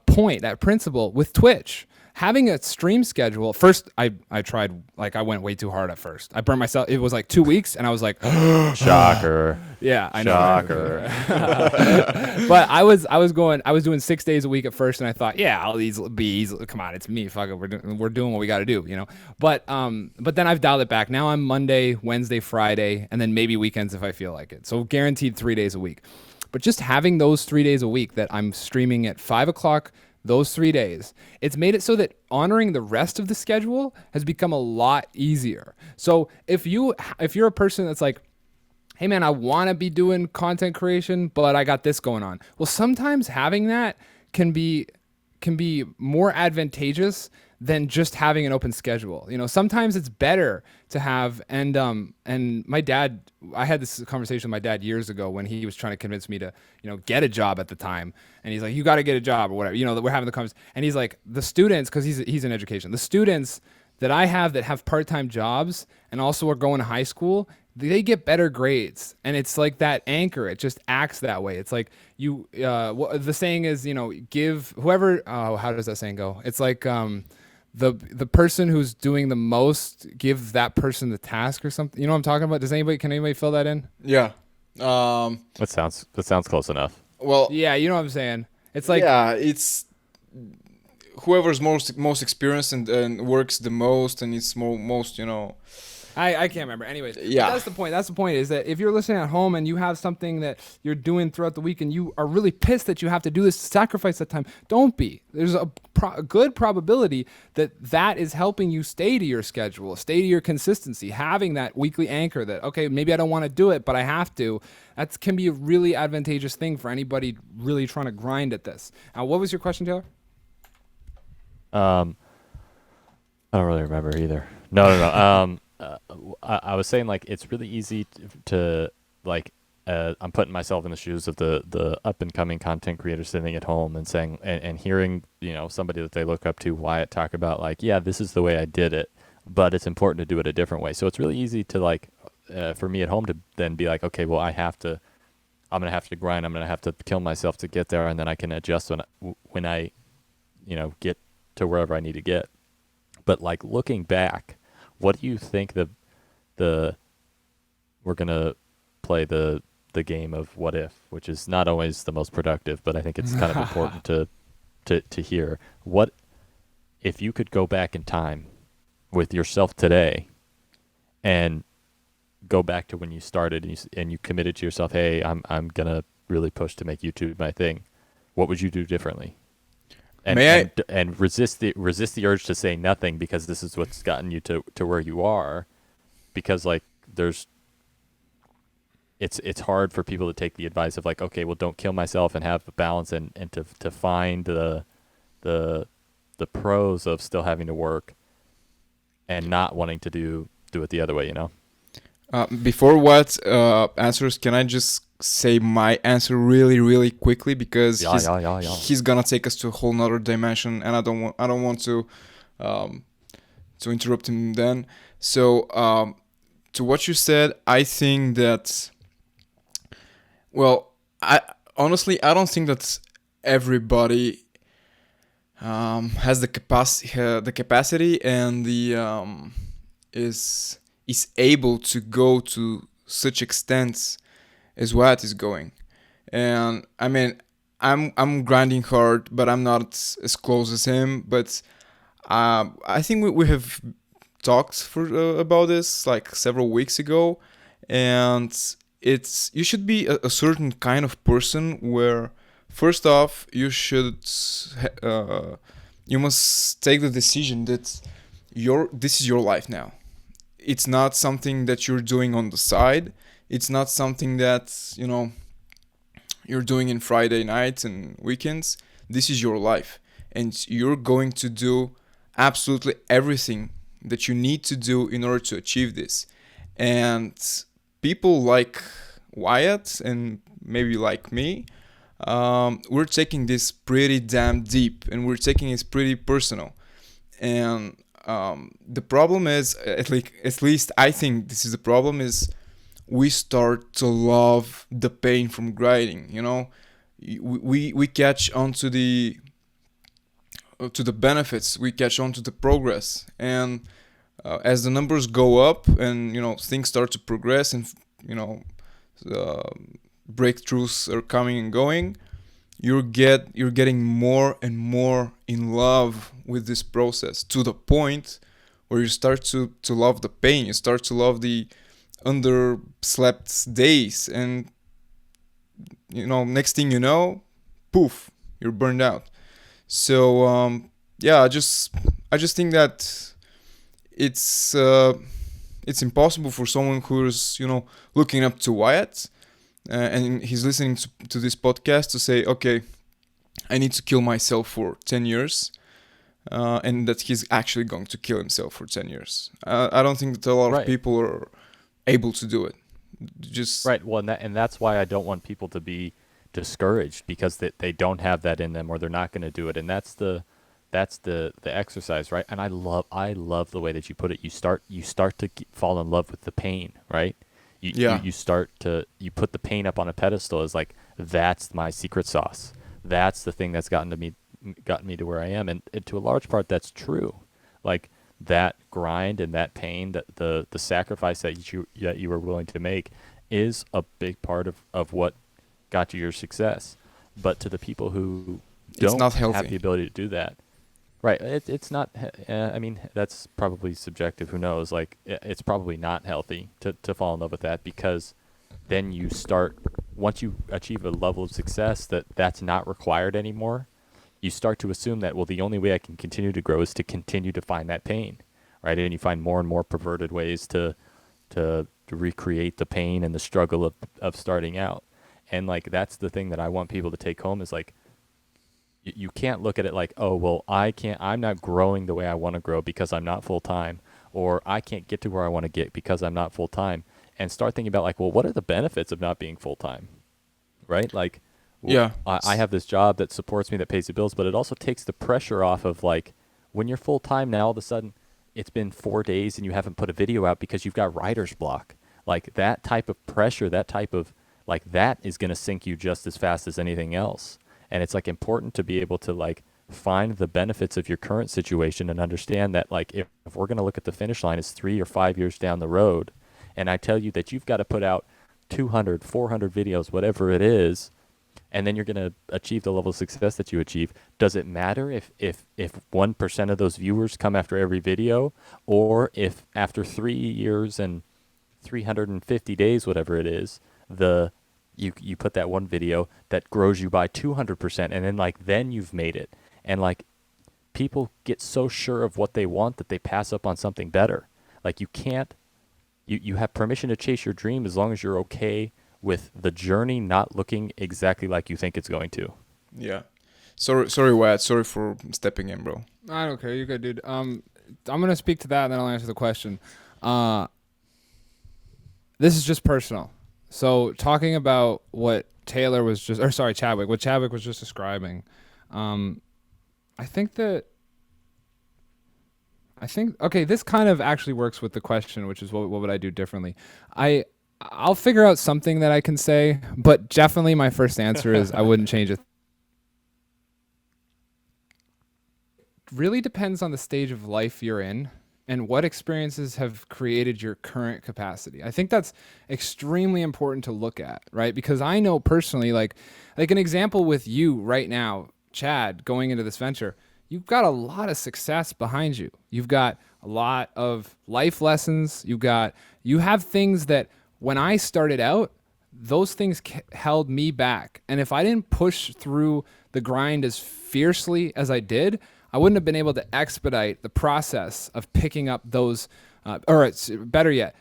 S2: point, that principle with Twitch. Having a stream schedule, first I tried, like I went way too hard at first. I burned myself. It was like 2 weeks and I was like,
S3: Shocker.
S2: Yeah, I know.
S3: Shocker.
S2: But I was doing 6 days a week at first, and I thought, yeah, I'll be easy. Come on, it's me. Fuck it. We're doing what we got to do, you know. But then I've dialed it back. Now I'm Monday, Wednesday, Friday, and then maybe weekends if I feel like it. So guaranteed 3 days a week. But just having those 3 days a week that I'm streaming at 5 o'clock, those 3 days, it's made it so that honoring the rest of the schedule has become a lot easier. So if you're a person that's like, hey man, I want to be doing content creation, but I got this going on. Well, sometimes having that can be more advantageous than just having an open schedule. You know, sometimes it's better to have, and my dad, I had this conversation with my dad years ago when he was trying to convince me to, you know, get a job at the time. And he's like, you got to get a job or whatever, you know, that we're having the conversation. And he's like, the students, cause he's in education, the students that I have that have part-time jobs and also are going to high school, they get better grades. And it's like that anchor. It just acts that way. It's like you, the saying is, you know, give whoever, how does that saying go? It's like, the person who's doing the most, give that person the task or something. You know what I'm talking about? Can anybody fill that in?
S1: Yeah.
S3: That sounds close enough.
S1: Well,
S2: yeah, you know what I'm saying? It's like,
S1: yeah, it's whoever's most experienced and works the most and it's most, you know.
S2: I can't remember. Anyways,
S1: yeah.
S2: That's the point. That's the point is that if you're listening at home and you have something that you're doing throughout the week and you are really pissed that you have to do this, sacrifice that time, don't be. There's a good probability that is helping you stay to your schedule, stay to your consistency, having that weekly anchor that, okay, maybe I don't want to do it, but I have to. That can be a really advantageous thing for anybody really trying to grind at this. Now, what was your question, Taylor?
S3: I don't really remember either. No, no, no. I was saying like it's really easy to like. I'm putting myself in the shoes of the up and coming content creator sitting at home and saying and hearing somebody that they look up to, Wyatt, talk about like, yeah, this is the way I did it, but it's important to do it a different way. So it's really easy to like for me at home to then be like, okay, well I'm gonna have to grind. I'm gonna have to kill myself to get there, and then I can adjust when I get to wherever I need to get. But like looking back, what do you think the we're gonna play the game of what if, which is not always the most productive, but I think it's kind of important to hear. What if you could go back in time with yourself today and go back to when you started and you committed to yourself, hey, I'm gonna really push to make YouTube my thing. What would you do differently? And
S1: May I?
S3: and resist the urge to say nothing because this is what's gotten you to where you are. Because like there's it's hard for people to take the advice of like, okay, well, don't kill myself and have a balance and to find the the pros of still having to work and not wanting to do it the other way, you know?
S1: Before what answers, can I just say my answer really, really quickly because
S3: Yeah, yeah, yeah, yeah.
S1: he's gonna take us to a whole nother dimension, and I don't want um, to interrupt him then. So to what you said, I think that well, I honestly I don't think that everybody has the capacity and the is able to go to such extents as Wyatt is going. And I mean, I'm grinding hard, but I'm not as close as him. But I think we have talked for about this like several weeks ago, and it's you should be a certain kind of person where first off you must take the decision that this is your life now. It's not something that you're doing on the side. It's not something that you're doing in Friday nights and weekends. This is your life, and you're going to do absolutely everything that you need to do in order to achieve this. And people like Wyatt and maybe like me, we're taking this pretty damn deep, and we're taking it pretty personal. And the problem is, at least I think this is the problem, is we start to love the pain from grinding. We catch on to the benefits, we catch on to the progress, and as the numbers go up and things start to progress, and uh, breakthroughs are coming and going, you're getting more and more in love with this process, to the point where you start to love the pain. You start to love the underslept days, and next thing you know, poof, you're burned out. So yeah, I just think that it's it's impossible for someone who's looking up to Wyatt, and he's listening to this podcast, to say, okay, I need to kill myself for 10 years, and that he's actually going to kill himself for 10 years. I don't think that a lot of
S3: Right.
S1: people are able to do it. Just
S3: Right. Well, and that's why I don't want people to be discouraged because they don't have that in them or they're not going to do it. And that's the exercise, right? And I love the way that you put it. You start to fall in love with the pain, right? You,
S1: Yeah.
S3: you you start to you put the pain up on a pedestal as like that's my secret sauce. That's the thing that's gotten me to where I am, and to a large part that's true. Like that grind and that pain, that the sacrifice that you were willing to make is a big part of what got you your success. But to the people who
S1: It's
S3: don't
S1: not
S3: have
S1: healthy.
S3: the ability to do that, right? It's not. I mean, that's probably subjective. Who knows? Like, it's probably not healthy to fall in love with that because then you start once you achieve a level of success that's not required anymore. You start to assume that, well, the only way I can continue to grow is to continue to find that pain, right? And you find more and more perverted ways to recreate the pain and the struggle of starting out. And like that's the thing that I want people to take home is like you can't look at it like, oh, well, I'm not growing the way I want to grow because I'm not full time, or I can't get to where I want to get because I'm not full time, and start thinking about like, well, what are the benefits of not being full time, right? Like,
S1: Yeah.
S3: I have this job that supports me, that pays the bills, but it also takes the pressure off of like, when you're full time now, all of a sudden it's been 4 days and you haven't put a video out because you've got writer's block. Like that type of pressure, that type of like that is going to sink you just as fast as anything else. And it's like important to be able to like find the benefits of your current situation and understand that like if we're going to look at the finish line as 3 or 5 years down the road, and I tell you that you've got to put out 200, 400 videos, whatever it is, and then you're going to achieve the level of success that you achieve. Does it matter if 1% of those viewers come after every video, or if after 3 years and 350 days, whatever it is, you put that one video that grows you by 200%, and then you've made it. And like people get so sure of what they want that they pass up on something better. Like you have permission to chase your dream as long as you're okay with the journey not looking exactly like you think it's going to.
S1: Yeah. Sorry, Wyatt. Sorry for stepping in, bro.
S2: I don't care. You're good, dude. I'm gonna speak to that, and then I'll answer the question. This is just personal. So talking about what Chadwick was just describing, okay, this kind of actually works with the question, which is what would I do differently? I'll figure out something that I can say, but definitely my first answer is I wouldn't change it. Really depends on the stage of life you're in and what experiences have created your current capacity. I think that's extremely important to look at, right? Because I know personally, like an example with you right now, Chad, going into this venture, you've got a lot of success behind you. You've got a lot of life lessons. You have things that when I started out, those things held me back. And if I didn't push through the grind as fiercely as I did, I wouldn't have been able to expedite the process of picking up those, or it's better yet,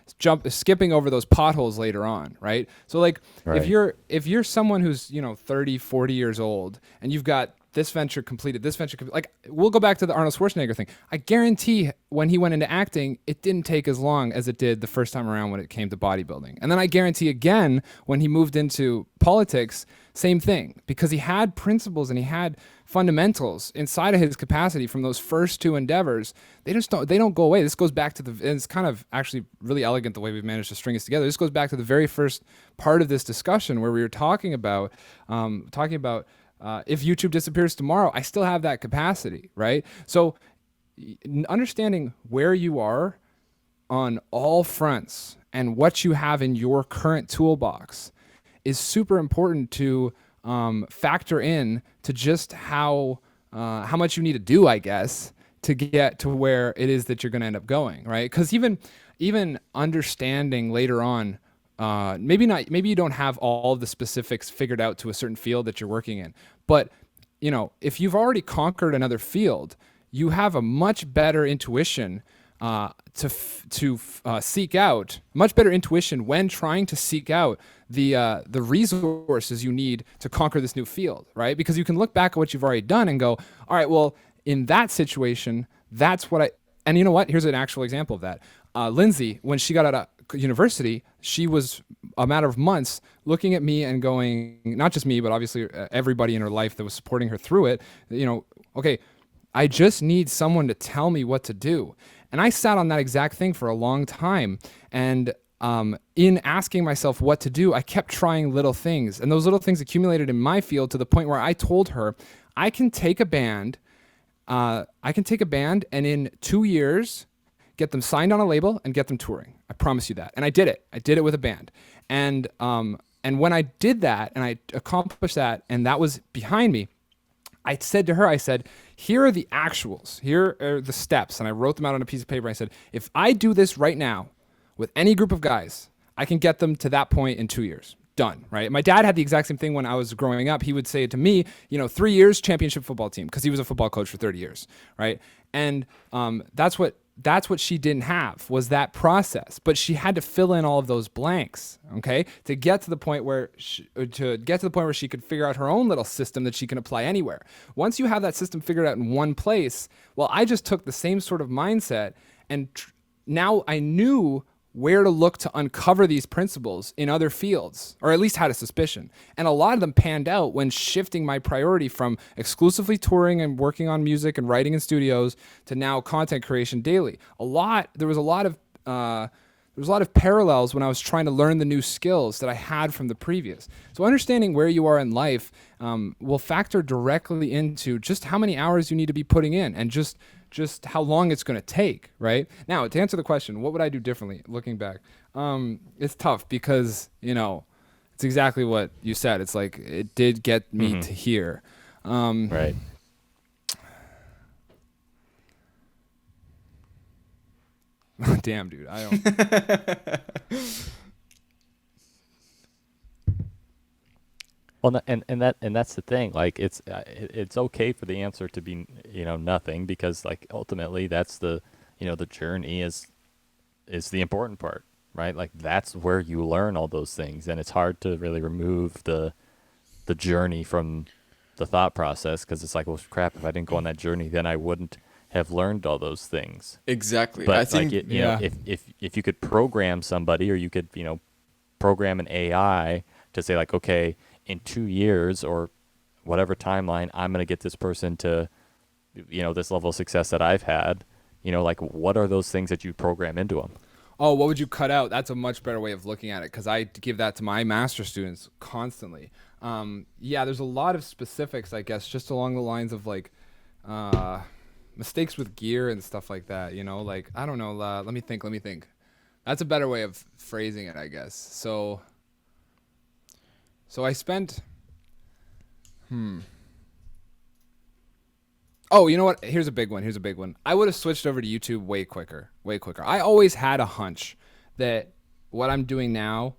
S2: skipping over those potholes later on, right? So like,
S3: right.
S2: if you're someone who's 30, 40 years old, and you've got this venture completed, like we'll go back to the Arnold Schwarzenegger thing. I guarantee when he went into acting, it didn't take as long as it did the first time around when it came to bodybuilding. And then I guarantee again, when he moved into politics, same thing, because he had principles and he had fundamentals inside of his capacity from those first two endeavors. They don't go away. This goes back to and it's kind of actually really elegant the way we've managed to string this together. This goes back to the very first part of this discussion where we were talking about if YouTube disappears tomorrow, I still have that capacity, right? So understanding where you are on all fronts and what you have in your current toolbox is super important to factor in to just how much you need to do, I guess, to get to where it is that you're going to end up going, right? Because even understanding later on, maybe you don't have all of the specifics figured out to a certain field that you're working in, but if you've already conquered another field, you have a much better intuition to seek out, much better intuition when trying to seek out the resources you need to conquer this new field, right? Because you can look back at what you've already done and go, all right, well, in that situation, that's what and you know what? Here's an actual example of that. Lindsay, when she got out of university, she was a matter of months looking at me and going, not just me, but obviously everybody in her life that was supporting her through it, okay, I just need someone to tell me what to do. And I sat on that exact thing for a long time. And in asking myself what to do, I kept trying little things. And those little things accumulated in my field to the point where I told her, I can take a band and in 2 years, get them signed on a label and get them touring. I promise you that. And I did it. I did it with a band. And when I did that and I accomplished that and that was behind me, I said to her, here are the actuals. Here are the steps. And I wrote them out on a piece of paper. I said, if I do this right now with any group of guys, I can get them to that point in 2 years. Done, right? My dad had the exact same thing when I was growing up. He would say to me, 3 years championship football team, because he was a football coach for 30 years, right? And that's what that's what she didn't have, was that process. But she had to fill in all of those blanks, okay, to get to the point where she could figure out her own little system that she can apply anywhere. Once you have that system figured out in one place, well, I just took the same sort of mindset, and now I knew where to look to uncover these principles in other fields, or at least had a suspicion. And a lot of them panned out when shifting my priority from exclusively touring and working on music and writing in studios to now content creation daily. There was a lot of parallels when I was trying to learn the new skills that I had from the previous. So understanding where you are in life will factor directly into just how many hours you need to be putting in, and just how long it's going to take, right? Now, to answer the question, what would I do differently looking back? It's tough because, it's exactly what you said. It's like, it did get me to here.
S3: Right.
S2: Damn, dude. I don't.
S3: Well, and that's the thing. Like, it's okay for the answer to be nothing, because like ultimately that's the the journey is the important part, right? Like that's where you learn all those things, and it's hard to really remove the journey from the thought process, because it's like, well, crap, if I didn't go on that journey, then I wouldn't have learned all those things.
S1: Exactly.
S3: But
S1: I think,
S3: like if you could program somebody, or you could program an AI to say like, okay, in 2 years or whatever timeline, I'm going to get this person to, this level of success that I've had, like what are those things that you program into them?
S2: Oh, what would you cut out? That's a much better way of looking at it, because I give that to my master students constantly. There's a lot of specifics, I guess, just along the lines of like mistakes with gear and stuff like that, like, I don't know. Let me think. That's a better way of phrasing it, I guess. So I spent, Oh, you know what? Here's a big one. I would have switched over to YouTube way quicker. I always had a hunch that what I'm doing now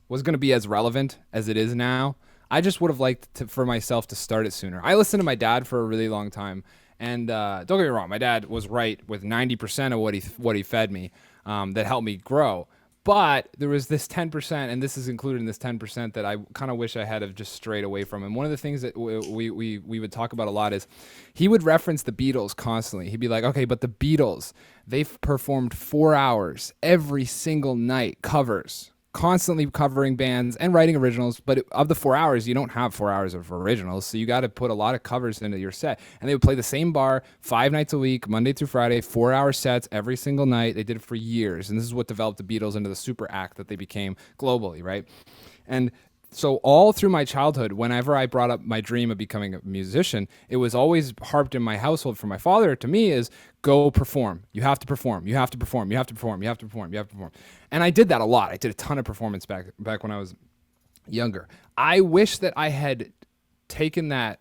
S2: was going to be as relevant as it is now. I just would have liked for myself to start it sooner. I listened to my dad for a really long time, and don't get me wrong, my dad was right with 90% of what he fed me that helped me grow. But there was this 10%, and this is included in this 10% that I kind of wish I had have just strayed away from. And one of the things that we would talk about a lot is he would reference the Beatles constantly. He'd be like, okay, but the Beatles, they've performed 4 hours every single night, covers, constantly covering bands and writing originals. But of the 4 hours, you don't have 4 hours of originals. So you got to put a lot of covers into your set. And they would play the same bar 5 nights a week, Monday through Friday, 4-hour sets every single night. They did it for years. And this is what developed the Beatles into the super act that they became globally, right? And so all through my childhood, whenever I brought up my dream of becoming a musician, it was always harped in my household from my father to me is go perform. You have to perform. You have to perform. You have to perform. You have to perform. You have to perform. And I did that a lot. I did a ton of performance back when I was younger. I wish that I had taken that.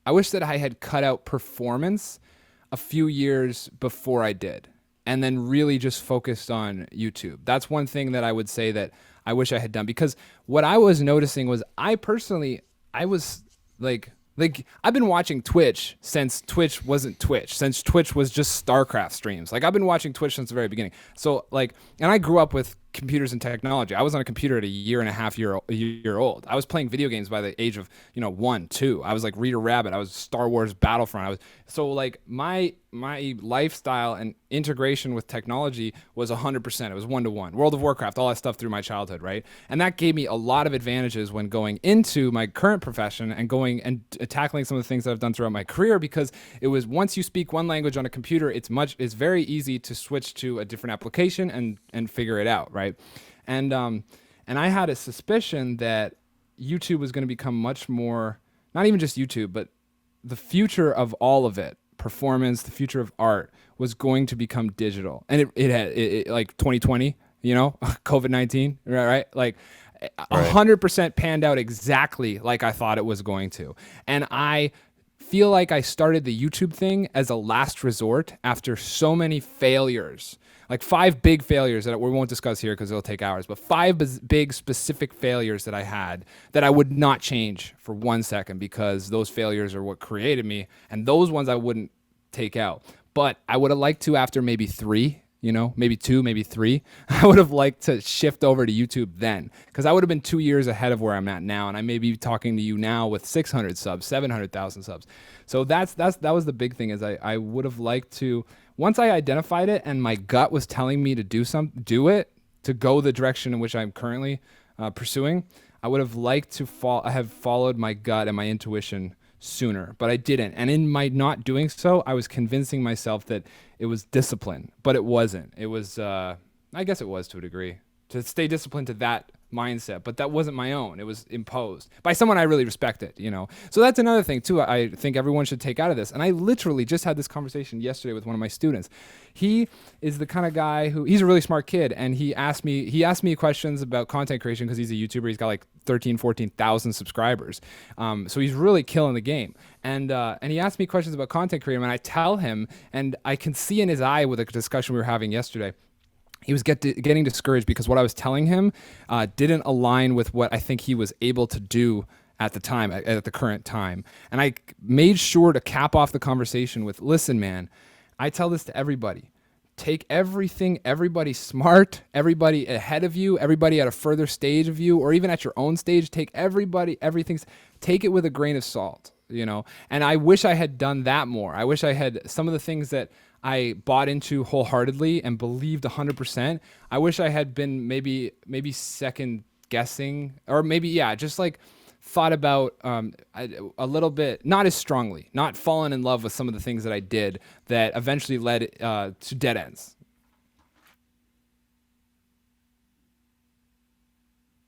S2: I wish that I had cut out performance a few years before I did, and then really just focused on YouTube. That's one thing that I would say that I wish I had done, because what I was noticing was I was like I've been watching Twitch since Twitch wasn't Twitch, since Twitch was just StarCraft streams. Like I've been watching Twitch since the very beginning. So like, and I grew up with computers and technology. I was on a computer at a year old. I was playing video games by the age of 1, 2. I was like Reader Rabbit. I was Star Wars Battlefront. So like my lifestyle and integration with technology was 100%. It was 1-to-1. World of Warcraft, all that stuff through my childhood, right? And that gave me a lot of advantages when going into my current profession and going and tackling some of the things that I've done throughout my career, because it was, once you speak one language on a computer, it's very easy to switch to a different application and figure it out, right? And I had a suspicion that YouTube was going to become much more, not even just YouTube, but the future of all of it, performance, the future of art, was going to become digital. And it had like 2020, COVID-19, right? Like 100% panned out exactly like I thought it was going to. And I feel like I started the YouTube thing as a last resort after so many failures. Like 5 big failures that we won't discuss here because it'll take hours, but 5 big specific failures that I had that I would not change for 1 second, because those failures are what created me, and those ones I wouldn't take out. But I would have liked to, after maybe 3, maybe 2, maybe 3, I would have liked to shift over to YouTube then, because I would have been 2 years ahead of where I'm at now, and I may be talking to you now with 600 subs, 700,000 subs. So that was the big thing, is I would have liked to, once I identified it and my gut was telling me to do it, to go the direction in which I'm currently pursuing, I would have liked to have followed my gut and my intuition sooner, but I didn't. And in my not doing so, I was convincing myself that it was discipline, but it wasn't. It was, I guess it was to a degree, to stay disciplined to that mindset, but that wasn't my own. It was imposed by someone I really respected, So that's another thing too, I think everyone should take out of this. And I literally just had this conversation yesterday with one of my students. He is the kind of guy he's a really smart kid, and he asked me questions about content creation because he's a YouTuber. He's got like 14,000 subscribers. So he's really killing the game. And he asked me questions about content creation, and I tell him, and I can see in his eye with a discussion we were having yesterday, he was getting discouraged because what I was telling him didn't align with what I think he was able to do at the current time. And I made sure to cap off the conversation with, listen, man, I tell this to everybody. Take everybody smart, everybody ahead of you, everybody at a further stage of you, or even at your own stage, take take it with a grain of salt, And I wish I had done that more. I wish I had some of the things that I bought into wholeheartely and believed 100%. I wish I had been maybe second guessing, or maybe, just like thought about a little bit, not as strongly, not fallen in love with some of the things that I did that eventually led to dead ends.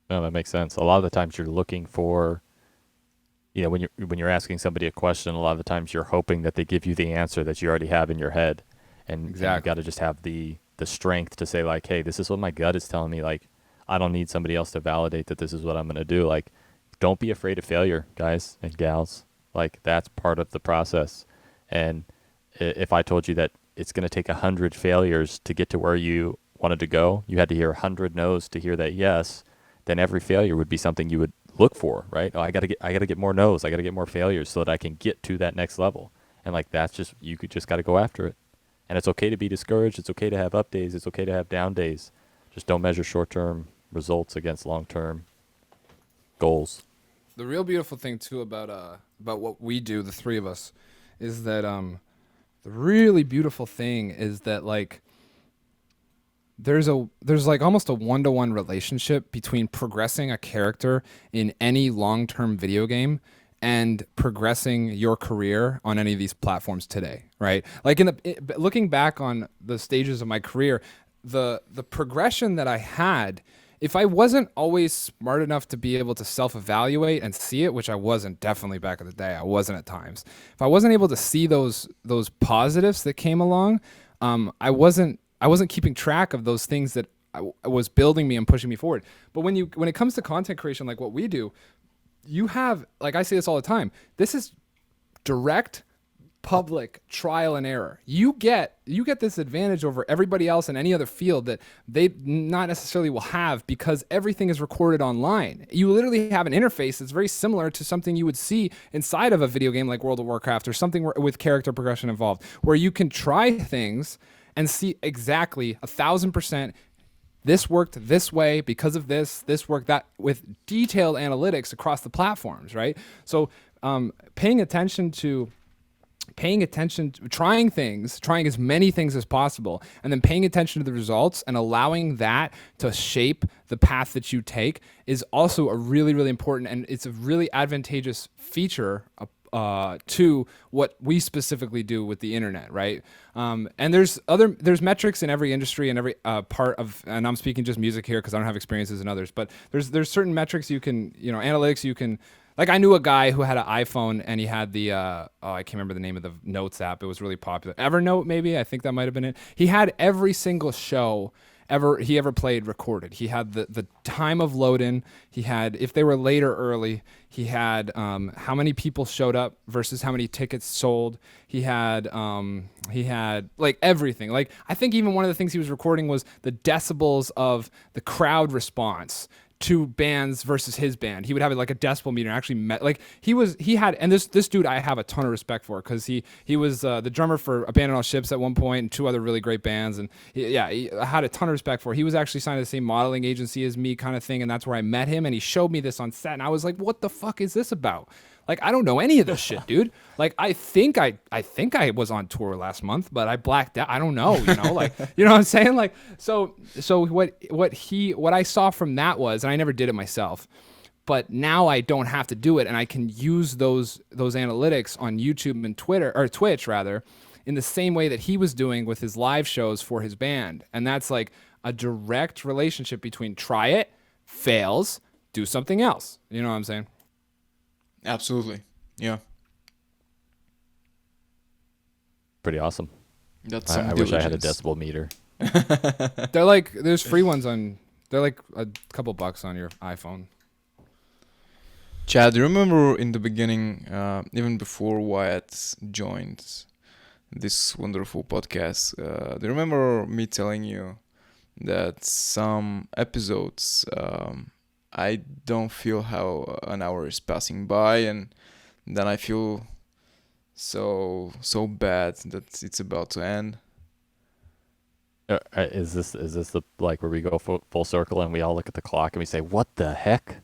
S3: No, that makes sense. A lot of the times you're looking for, when you're asking somebody a question, a lot of the times you're hoping that they give you the answer that you already have in your head. And
S2: Exactly.
S3: you got to just have the strength to say, like, hey, this is what my gut is telling me. Like, I don't need somebody else to validate that this is what I'm going to do. Like, don't be afraid of failure, guys and gals. Like, that's part of the process. And if I told you that it's going to take 100 failures to get to where you wanted to go, you had to hear 100 no's to hear that yes, then every failure would be something you would look for, right? Oh, I got to get more no's. I got to get more failures so that I can get to that next level. And like, that's just, you could just got to go after it. And it's okay to be discouraged. It's okay to have up days. It's okay to have down days. Just don't measure short-term results against long-term goals.
S2: The real beautiful thing too about what we do, the three of us, is that the really beautiful thing is that like there's like almost a 1-to-1 relationship between progressing a character in any long-term video game and progressing your career on any of these platforms today, right? Like looking back on the stages of my career, the progression that I had, if I wasn't always smart enough to be able to self-evaluate and see it, which I wasn't definitely back in the day, I wasn't at times. If I wasn't able to see those positives that came along, I wasn't keeping track of those things that was building me and pushing me forward. But when it comes to content creation, like what we do, you have, like I say this all the time, this is direct public trial and error. You get this advantage over everybody else in any other field that they not necessarily will have, because everything is recorded online. You literally have an interface that's very similar to something you would see inside of a video game like World of Warcraft, or something with character progression involved, where you can try things and see exactly 1,000%. This worked this way because of this worked that, with detailed analytics across the platforms, right? So paying attention to trying as many things as possible, and then paying attention to the results and allowing that to shape the path that you take is also a really, really important, and it's a really advantageous feature to what we specifically do with the internet, right? And there's metrics in every industry and every part of, and I'm speaking just music here because I don't have experiences in others, but there's certain metrics you can, analytics you can. Like, I knew a guy who had an iPhone and he had the, I can't remember the name of the Notes app. It was really popular. Evernote, maybe. I think that might have been it. He had every single show he ever played recorded. He had the time of load-in. He had, if they were late or early. He had how many people showed up versus how many tickets sold. He had like everything. Like, I think even one of the things he was recording was the decibels of the crowd response two bands versus his band. He would have like a decibel meter and actually like he had, and this dude I have a ton of respect for, because he was the drummer for Abandoned All Ships at one point and two other really great bands, and I had a ton of respect for. He was actually signed to the same modeling agency as me, kind of thing, and that's where I met him, and he showed me this on set, and I was like, what the fuck is this about? Like, I don't know any of this shit, dude. Like, I think I was on tour last month, but I blacked out. I don't know, like, you know what I'm saying? Like, so what I saw from that was, and I never did it myself, but now I don't have to do it, and I can use those analytics on YouTube and Twitter, or Twitch rather, in the same way that he was doing with his live shows for his band. And that's like a direct relationship between try it, fails, do something else. You know what I'm saying?
S1: Absolutely. Yeah.
S3: Pretty awesome.
S1: That's
S3: I wish I had a decibel meter.
S2: They're like, there's free ones they're like a couple bucks on your iPhone.
S1: Chad, do you remember in the beginning, even before Wyatt joined this wonderful podcast, do you remember me telling you that some episodes I don't feel how an hour is passing by, and then I feel so bad that it's about to end?
S3: Is this the like where we go full circle and we all look at the clock and we say, "What the heck?"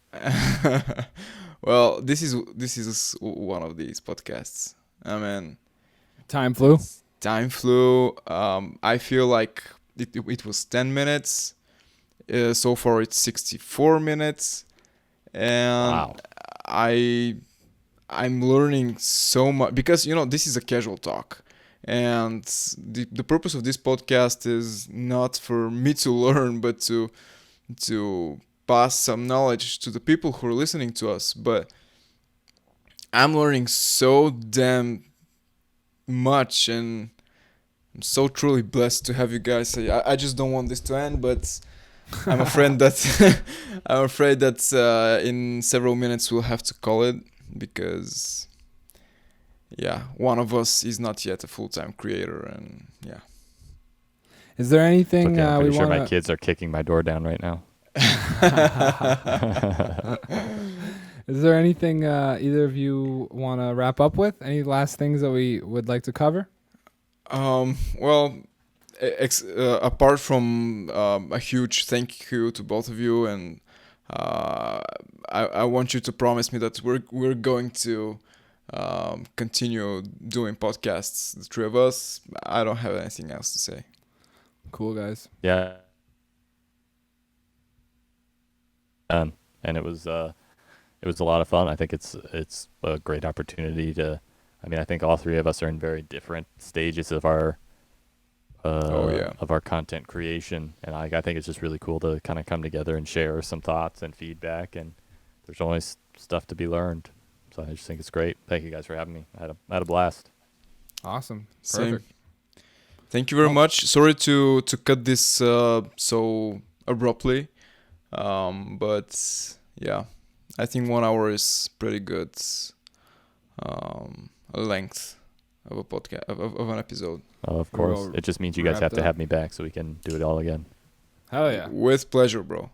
S1: Well, this is one of these podcasts. I mean,
S2: Time flew.
S1: time flew. I feel like it was 10 minutes. So far it's 64 minutes, and
S3: Wow.
S1: I'm learning so much, because this is a casual talk, and the purpose of this podcast is not for me to learn, but to pass some knowledge to the people who are listening to us. But I'm learning so damn much, and I'm so truly blessed to have you guys. I just don't want this to end, but I'm afraid that in several minutes we'll have to call it, because one of us is not yet a full-time creator, and
S2: Is there anything
S3: Okay, I'm
S2: we
S3: pretty sure
S2: want
S3: my kids are kicking my door down right now.
S2: Is there anything either of you want to wrap up with? Any last things that we would like to cover?
S1: Well, apart from a huge thank you to both of you, and I want you to promise me that we're going to continue doing podcasts, the three of us. I don't have anything else to say.
S2: Cool, guys.
S3: Yeah. And it was a lot of fun. I think it's a great opportunity to. I mean, I think all three of us are in very different stages of our of our content creation, and I think it's just really cool to kind of come together and share some thoughts and feedback. And there's always stuff to be learned, so I just think it's great. Thank you guys for having me. I had a blast.
S2: Awesome.
S1: Same.
S2: Perfect.
S1: Thank you very much. Sorry to cut this so abruptly, but yeah, I think 1 hour is pretty good length of a podcast of an episode.
S3: Oh, of
S2: We're
S3: course.
S2: all
S3: It just means you guys have
S2: wrapped
S3: to
S2: up.
S3: have me back so we can do it all again.
S2: Hell yeah.
S1: With pleasure, bro.